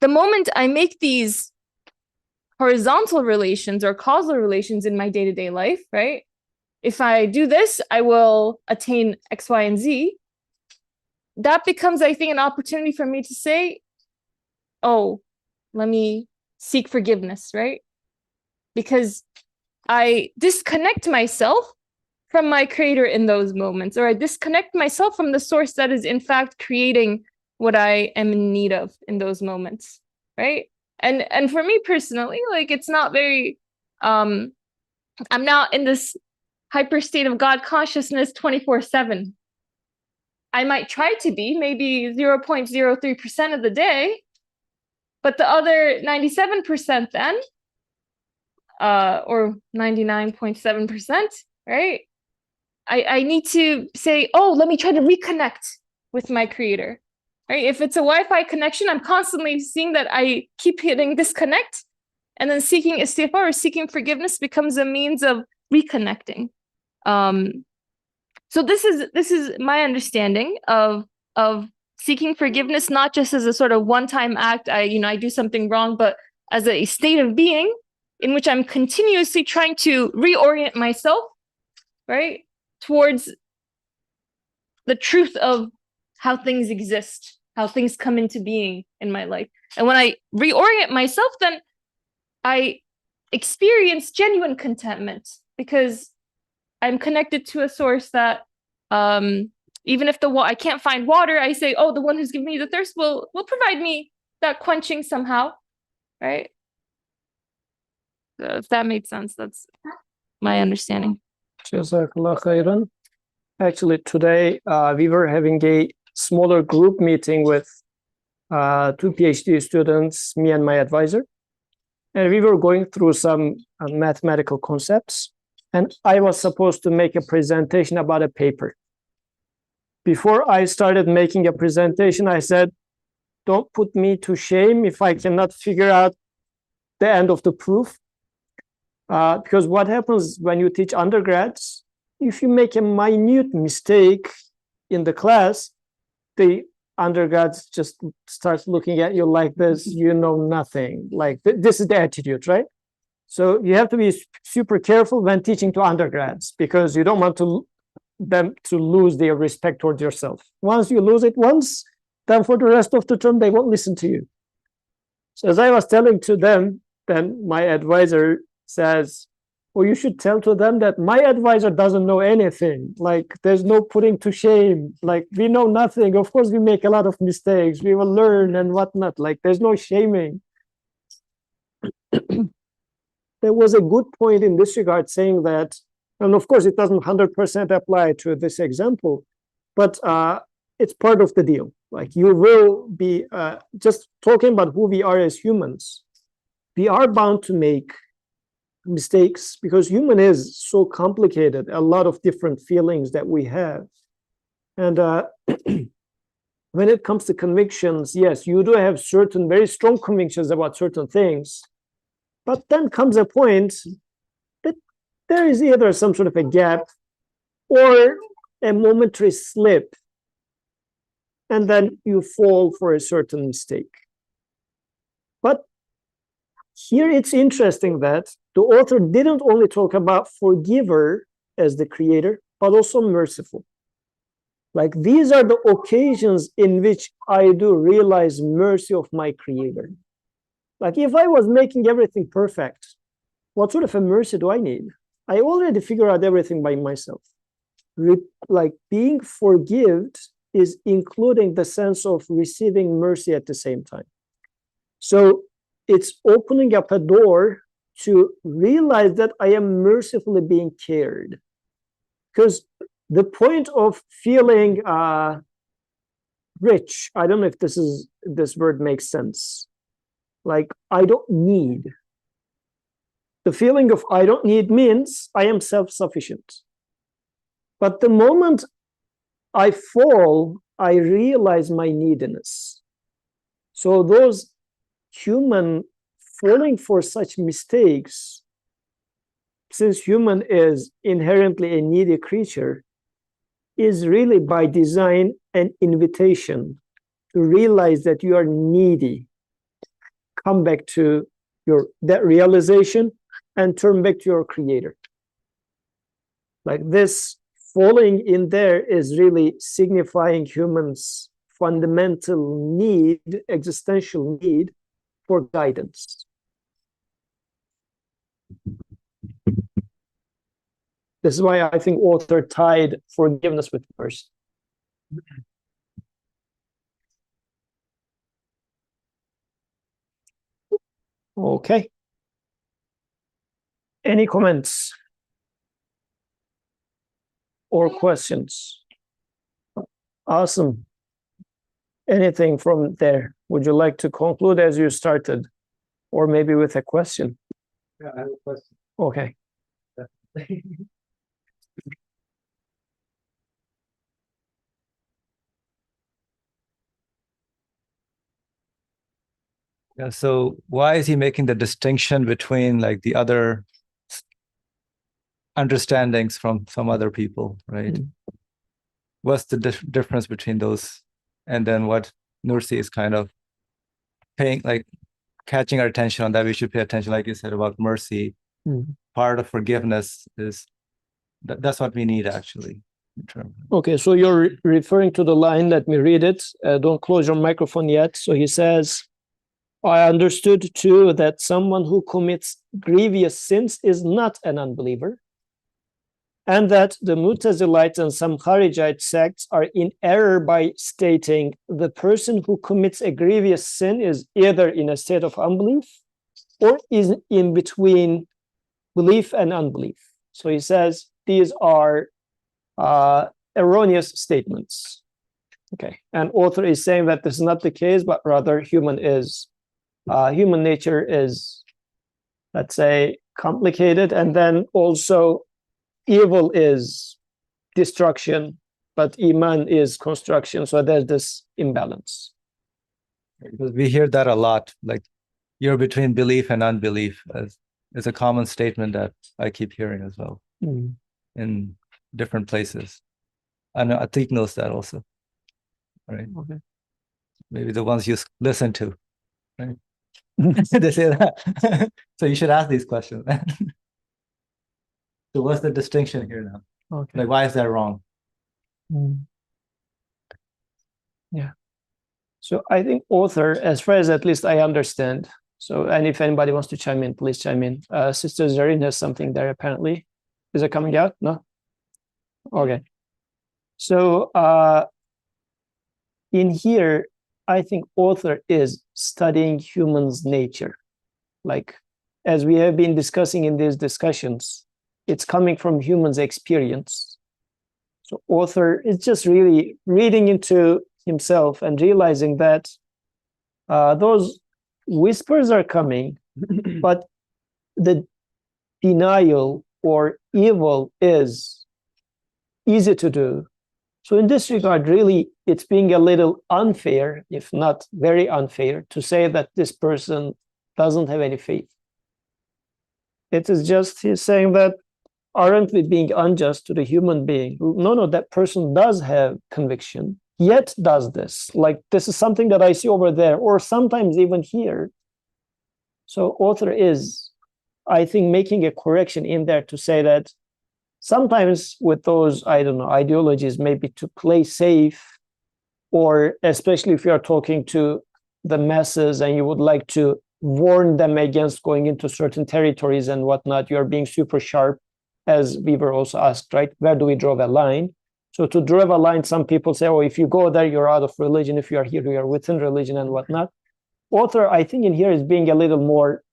moment I make these horizontal relations or causal relations in my day-to-day life, right? If I do this, I will attain X, Y, and Z. That becomes, I think, an opportunity for me to say, oh, let me seek forgiveness, right? Because I disconnect myself from my creator in those moments, or I disconnect myself from the source that is in fact creating what I am in need of in those moments, right? And for me personally, like it's not very, I'm not in this hyper state of God consciousness 24/7. I might try to be maybe 0.03% of the day, but the other 97% then, or 99.7%, right? I need to say, oh, let me try to reconnect with my creator, right? If it's a Wi-Fi connection, I'm constantly seeing that I keep hitting disconnect, and then seeking istighfar or seeking forgiveness becomes a means of reconnecting. So this is my understanding of seeking forgiveness, not just as a sort of one-time act, I do something wrong, but as a state of being in which I'm continuously trying to reorient myself, right, towards the truth of how things exist, how things come into being in my life. And when I reorient myself, then I experience genuine contentment because I'm connected to a source that even if I can't find water, I say, oh, the one who's giving me the thirst will provide me that quenching somehow, right? So if that made sense, that's my understanding. Jazakallah khairan. Actually, today we were having a smaller group meeting with 2 PhD students, me and my advisor, and we were going through some mathematical concepts, and I was supposed to make a presentation about a paper. Before I started making a presentation, I said, don't put me to shame if I cannot figure out the end of the proof. Because what happens when you teach undergrads, if you make a minute mistake in the class, the undergrads just start looking at you like this, you know nothing. Like this is the attitude, right? So you have to be super careful when teaching to undergrads because you don't want them to lose their respect towards yourself. Once you lose it once, then for the rest of the term, they won't listen to you. So as I was telling to them, then my advisor says, well, you should tell to them that my advisor doesn't know anything. Like there's no putting to shame. Like we know nothing. Of course, we make a lot of mistakes. We will learn and whatnot. Like there's no shaming. There was a good point in this regard saying that, and of course, it doesn't 100% apply to this example, but it's part of the deal. Like you will be just talking about who we are as humans. We are bound to make mistakes because human is so complicated, a lot of different feelings that we have. And when it comes to convictions, yes, you do have certain very strong convictions about certain things, but then comes a point that there is either some sort of a gap or a momentary slip, and then you fall for a certain mistake. But here it's interesting that the author didn't only talk about forgiver as the creator, but also merciful. Like these are the occasions in which I do realize mercy of my Creator. Like if I was making everything perfect, what sort of a mercy do I need? I already figure out everything by myself. Like being forgived is including the sense of receiving mercy at the same time. So it's opening up a door to realize that I am mercifully being cared. Because the point of feeling rich, I don't know if this word makes sense. Like I don't need. The feeling of I don't need means I am self-sufficient. But the moment I fall, I realize my neediness. So those human falling for such mistakes, since human is inherently a needy creature, is really by design an invitation to realize that you are needy. Come back to that realization and turn back to your Creator. Like this falling in there is really signifying humans' fundamental need, existential need for guidance. This is why I think author tied forgiveness with mercy. Okay. Any comments or questions? Awesome. Anything from there? Would you like to conclude as you started? Or maybe with a question? Yeah, I have a question. Okay. Yeah, so why is he making the distinction between like the other understandings from some other people, right? What's the difference between those? And then what Nursi is kind of paying, like catching our attention on that we should pay attention, like you said about mercy. Part of forgiveness is that's what we need actually. Okay, so you're referring to the line, let me read it. Don't close your microphone yet. So he says, I understood too that someone who commits grievous sins is not an unbeliever, and that the Mu'tazilites and some Kharijite sects are in error by stating the person who commits a grievous sin is either in a state of unbelief or is in between belief and unbelief. So he says these are erroneous statements. Okay, and author is saying that this is not the case, but rather human nature is, let's say, complicated, and then also evil is destruction, but iman is construction. So there's this imbalance. Because we hear that a lot, like you're between belief and unbelief is a common statement that I keep hearing as well in different places. I know Atik knows that also, right? Okay. Maybe the ones you listen to, right? They say that. So you should ask these questions. So what's the distinction here now? Okay. Like, why is that wrong? Yeah. So I think author, as far as at least I understand, so, and if anybody wants to chime in, please chime in. Sister Zareen has something there apparently. Is it coming out? No? Okay. So in here, I think author is studying humans' nature. Like, as we have been discussing in these discussions, it's coming from humans' experience. So author is just really reading into himself and realizing that those whispers are coming, but the denial or evil is easy to do. So in this regard, really, it's being a little unfair, if not very unfair, to say that this person doesn't have any faith. It is just he's saying that aren't we being unjust to the human being? No, that person does have conviction, yet does this. Like, this is something that I see over there, or sometimes even here. So author is, I think, making a correction in there to say that sometimes with those, I don't know, ideologies, maybe to play safe, or especially if you are talking to the masses and you would like to warn them against going into certain territories and whatnot, you are being super sharp, as we were also asked, right? Where do we draw the line? So to draw a line, some people say, oh, if you go there, you're out of religion. If you are here, you are within religion and whatnot. Author, I think in here is being a little more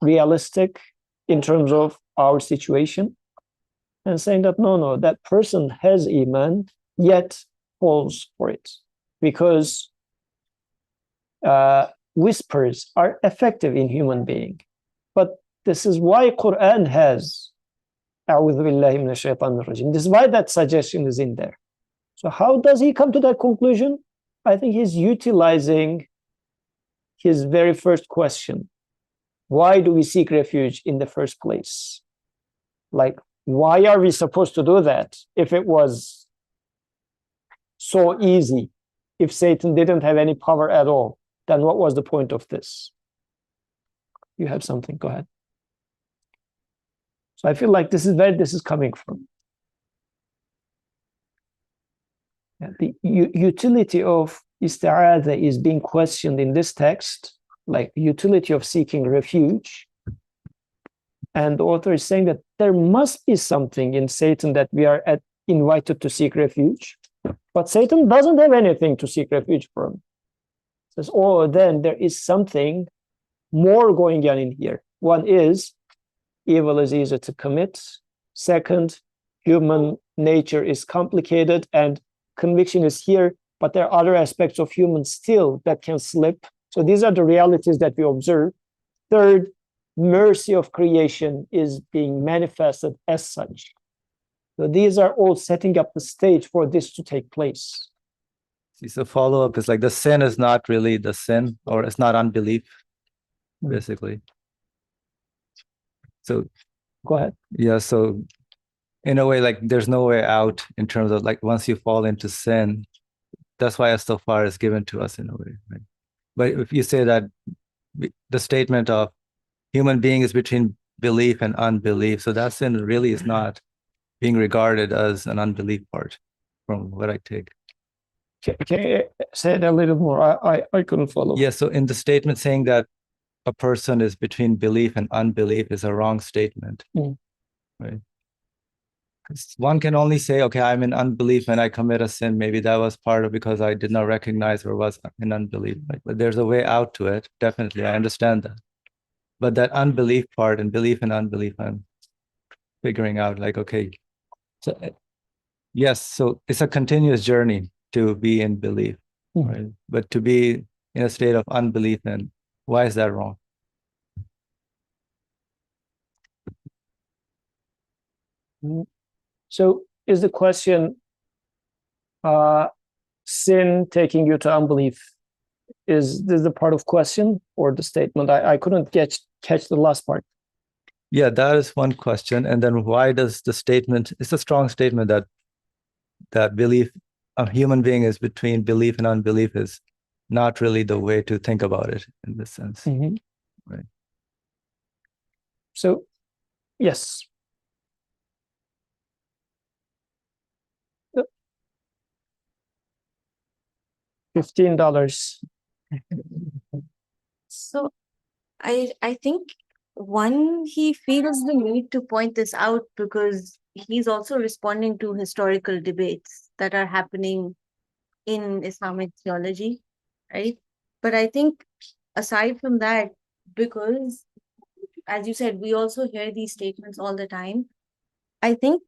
realistic in terms of our situation and saying that, no, that person has Iman, yet falls for it. Because whispers are effective in human being. But this is why Quran has أعوذ بالله من الشيطان الرجيم. This is why that suggestion is in there. So how does he come to that conclusion? I think he's utilizing his very first question. Why do we seek refuge in the first place? Like, why are we supposed to do that if it was so easy? If Satan didn't have any power at all, then what was the point of this? You have something, go ahead. So I feel like this is where this is coming from. The utility of isti'adha is being questioned in this text, like utility of seeking refuge. And the author is saying that there must be something in Satan that we are invited to seek refuge. But Satan doesn't have anything to seek refuge from. Says, oh, then there is something more going on in here. One is evil is easy to commit. Second, human nature is complicated and conviction is here, but there are other aspects of humans still that can slip. So these are the realities that we observe. Third, mercy of creation is being manifested as such. So these are all setting up the stage for this to take place. See, so follow-up is like the sin is not really the sin, or it's not unbelief, basically. So go ahead. Yeah, so in a way, like there's no way out in terms of like once you fall into sin, that's why istighfar is given to us in a way, right? But if you say that the statement of human being is between belief and unbelief, so that sin really is not being regarded as an unbelief part, from what I take. Can you say it a little more? I couldn't follow. Yeah, so in the statement saying that a person is between belief and unbelief is a wrong statement, right? One can only say, okay, I'm in unbelief and I commit a sin. Maybe that was part of because I did not recognize or was in unbelief. Right? But there's a way out to it. Definitely, I understand that. But that unbelief part and belief and unbelief, I'm figuring out like, okay, so yes, so it's a continuous journey to be in belief, right? But to be in a state of unbelief, then why is that wrong? So is the question, sin taking you to unbelief, is this the part of question or the statement? I couldn't catch the last part. Yeah, that is one question. And then why does the statement, it's a strong statement that belief, a human being is between belief and unbelief is not really the way to think about it in this sense. Right. So, yes. $15. So I think one, he feels the need to point this out because he's also responding to historical debates that are happening in Islamic theology, right? But I think aside from that, because as you said, we also hear these statements all the time. I think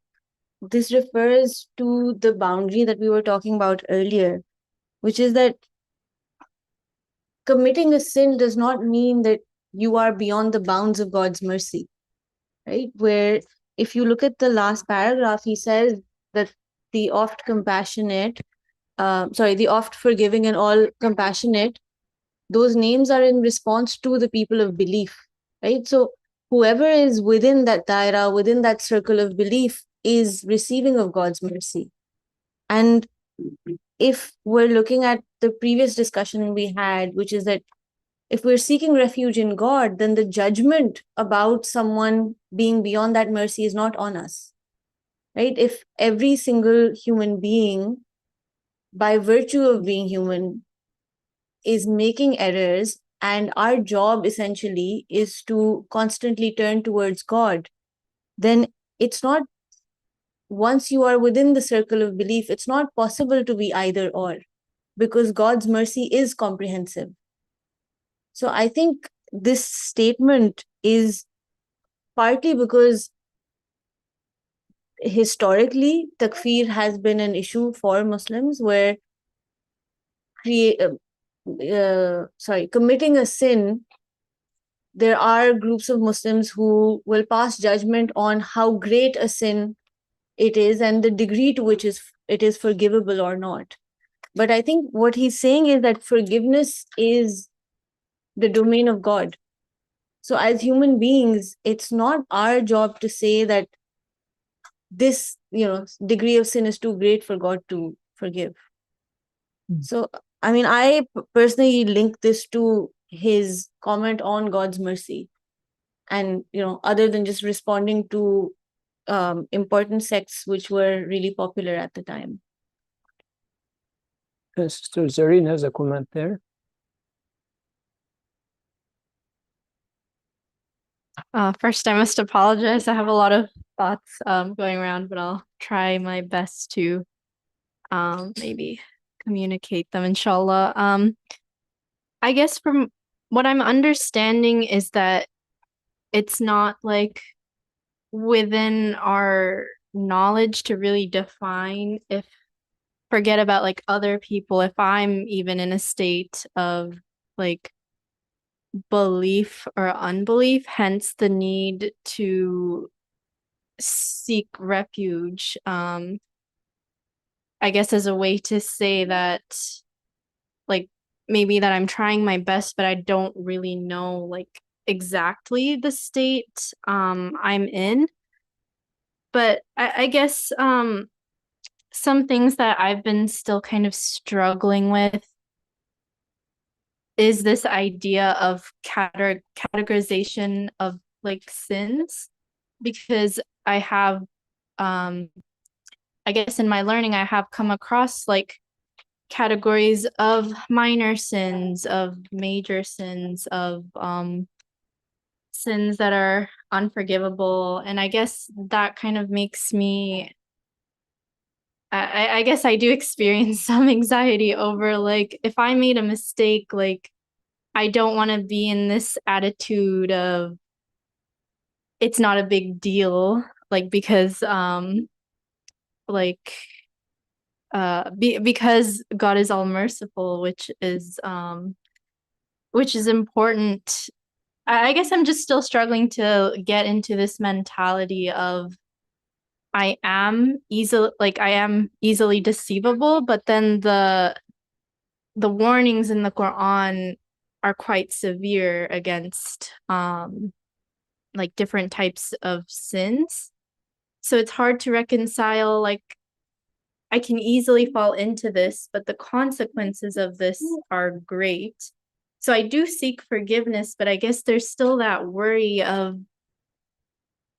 this refers to the boundary that we were talking about earlier, which is that committing a sin does not mean that you are beyond the bounds of God's mercy, right? Where if you look at the last paragraph, he says that the oft compassionate, the oft forgiving and all compassionate, those names are in response to the people of belief, right? So whoever is within that daira, within that circle of belief is receiving of God's mercy. And if we're looking at the previous discussion we had, which is that if we're seeking refuge in God, then the judgment about someone being beyond that mercy is not on us. right? If every single human being, by virtue of being human, is making errors, and our job essentially is to constantly turn towards God, then it's not, once you are within the circle of belief, it's not possible to be either or, because God's mercy is comprehensive. So I think this statement is partly because historically takfir has been an issue for Muslims, where committing a sin, there are groups of Muslims who will pass judgment on how great a sin it is and the degree to which it is forgivable or not. But I think what he's saying is that forgiveness is the domain of God. So as human beings, it's not our job to say that this, degree of sin is too great for God to forgive. So, I mean, I personally link this to his comment on God's mercy. And, other than just responding to important sects which were really popular at the time. Sister Zareen has a comment there. First, I must apologize. I have a lot of thoughts going around, but I'll try my best to maybe communicate them, inshallah. I guess from what I'm understanding is that it's not like within our knowledge to really define, if forget about like other people, if I'm even in a state of like belief or unbelief, hence the need to seek refuge. I guess as a way to say that, like, maybe that I'm trying my best, but I don't really know like exactly the state I'm in. But I guess some things that I've been still kind of struggling with is this idea of categorization of like sins, because I have I guess in my learning I have come across like categories of minor sins, of major sins, of sins that are unforgivable, and I guess that kind of makes me I guess I do experience some anxiety over like if I made a mistake, like I don't want to be in this attitude of it's not a big deal, like because like because God is all merciful, which is important. I guess I'm just still struggling to get into this mentality of I am easily deceivable, but then the warnings in the Quran are quite severe against like different types of sins. So it's hard to reconcile, like I can easily fall into this, but the consequences of this are great. So I do seek forgiveness, but I guess there's still that worry of,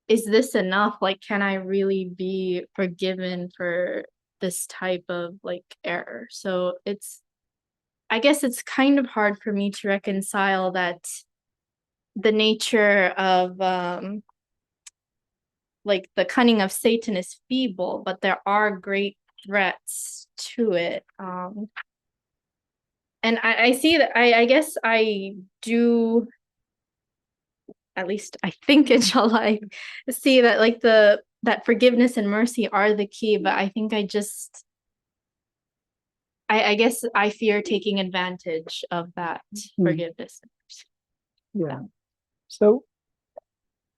is this enough? Like, can I really be forgiven for this type of like error? So I guess it's kind of hard for me to reconcile that the nature of like the cunning of Satan is feeble, but there are great threats to it. And I see that I guess I do, at least I think, inshallah, I see that like that forgiveness and mercy are the key, but I think I guess I fear taking advantage of that forgiveness. Yeah. So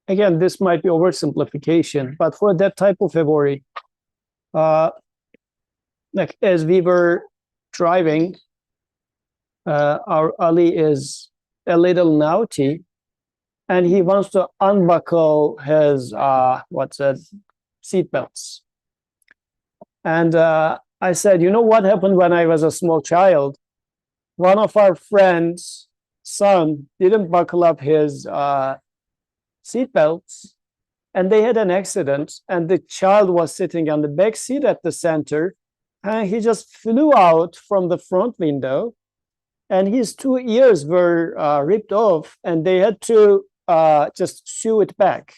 again, this might be oversimplification, but for that type of a worry, like as we were driving, our Ali is a little naughty, and he wants to unbuckle his seat belts. And I said, you know what happened when I was a small child? One of our friends' son didn't buckle up his seat belts, and they had an accident, and the child was sitting on the back seat at the center, and he just flew out from the front window, and his 2 ears were ripped off, and they had to just sew it back.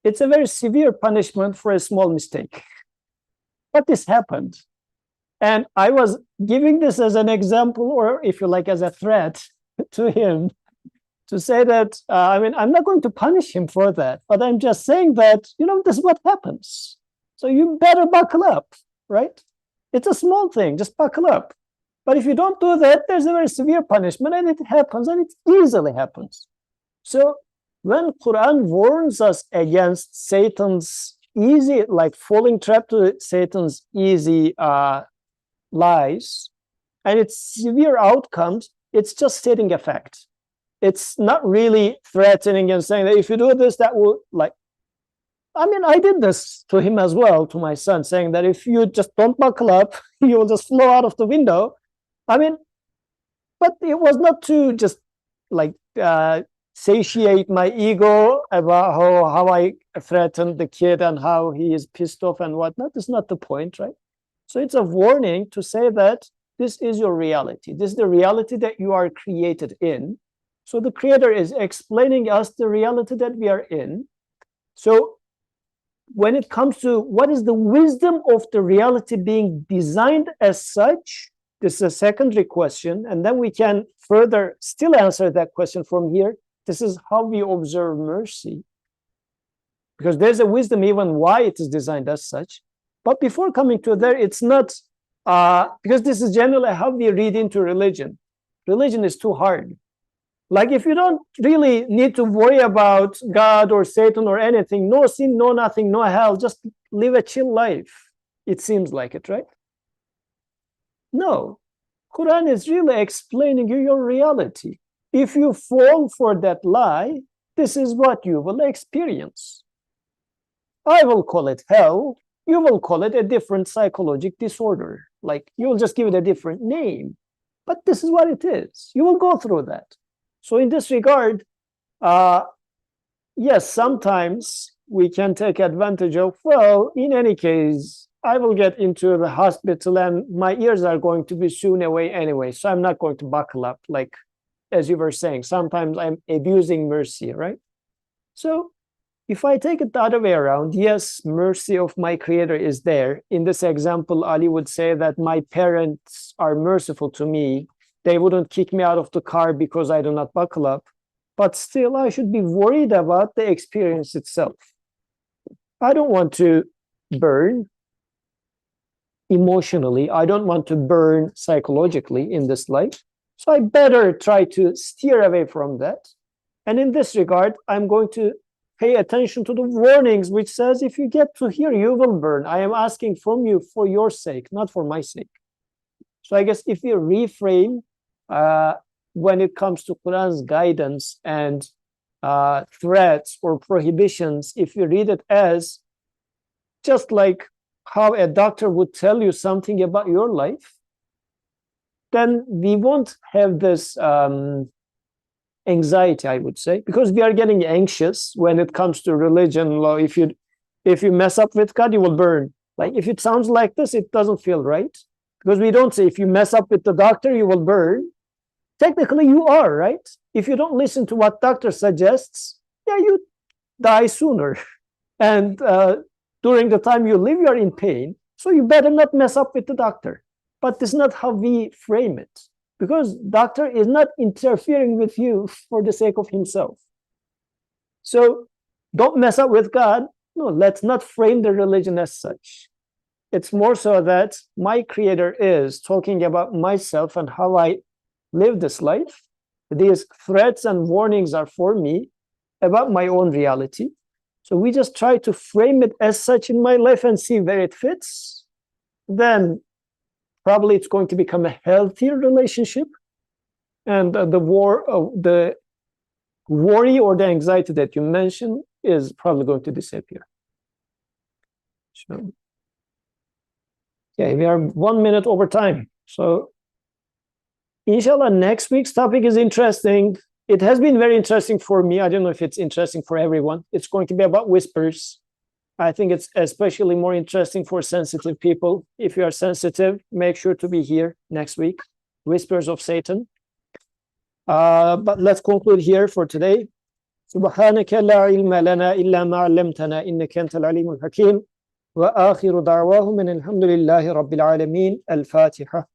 It's a very severe punishment for a small mistake. But this happened. And I was giving this as an example, or if you like, as a threat to him, to say that, I mean, I'm not going to punish him for that, but I'm just saying that, you know, this is what happens. So you better buckle up, right? It's a small thing, just buckle up. But if you don't do that, there's a very severe punishment, and it happens, and it easily happens. So when Quran warns us against Satan's easy, like falling trap to Satan's easy lies, and its severe outcomes, it's just stating a fact. It's not really threatening and saying that if you do this, that will, like, I mean, I did this to him as well, to my son, saying that if you just don't buckle up, you will just flow out of the window. I mean, but it was not to just like satiate my ego about how I threatened the kid and how he is pissed off and whatnot. It's not the point, right? So it's a warning to say that this is your reality. This is the reality that you are created in. So the Creator is explaining us the reality that we are in. So when it comes to what is the wisdom of the reality being designed as such, this is a secondary question, and then we can further still answer that question from here. This is how we observe mercy, because there's a wisdom even why it is designed as such. But before coming to there, it's not, because this is generally how we read into religion. Religion is too hard. Like if you don't really need to worry about God or Satan or anything, no sin, no nothing, no hell, just live a chill life. It seems like it, right? No. Quran is really explaining you your reality. If you fall for that lie, this is what you will experience. I will call it hell. You will call it a different psychological disorder. Like you will just give it a different name. But this is what it is. You will go through that. So in this regard, yes, sometimes we can take advantage of, well, in any case, I will get into the hospital and my ears are going to be soon away anyway, so I'm not going to buckle up. Like, as you were saying, sometimes I'm abusing mercy, right? So if I take it the other way around, yes, mercy of my Creator is there. In this example, Ali would say that my parents are merciful to me. They wouldn't kick me out of the car because I do not buckle up. But still, I should be worried about the experience itself. I don't want to burn emotionally. I don't want to burn psychologically in this life. So I better try to steer away from that. And in this regard, I'm going to pay attention to the warnings, which says, if you get to here, you will burn. I am asking from you for your sake, not for my sake. So I guess if we reframe when it comes to Quran's guidance and threats or prohibitions, if you read it as just like how a doctor would tell you something about your life, then we won't have this anxiety, I would say, because we are getting anxious when it comes to religion law. If you mess up with God, you will burn. Like if it sounds like this, it doesn't feel right, because we don't say if you mess up with the doctor, you will burn. Technically, you are, right? If you don't listen to what doctor suggests, yeah, you die sooner. And during the time you live, you're in pain. So you better not mess up with the doctor. But this is not how we frame it, because doctor is not interfering with you for the sake of himself. So don't mess up with God. No, let's not frame the religion as such. It's more so that my Creator is talking about myself and how I live this life. These threats and warnings are for me about my own reality. So we just try to frame it as such in my life and see where it fits. Then probably it's going to become a healthier relationship, and the worry or the anxiety that you mentioned is probably going to disappear. So yeah, we are 1 minute over time. So inshallah, next week's topic is interesting. it has been very interesting for me. I don't know if it's interesting for everyone. It's going to be about whispers. I think it's especially more interesting for sensitive people. If you are sensitive, make sure to be here next week. Whispers of Satan. But let's conclude here for today. سبحانك لا علم لنا إلا ما علمتنا إنك أنت العليم الحكيم وآخر دعواهم من الحمد لله رب العالمين الفاتحة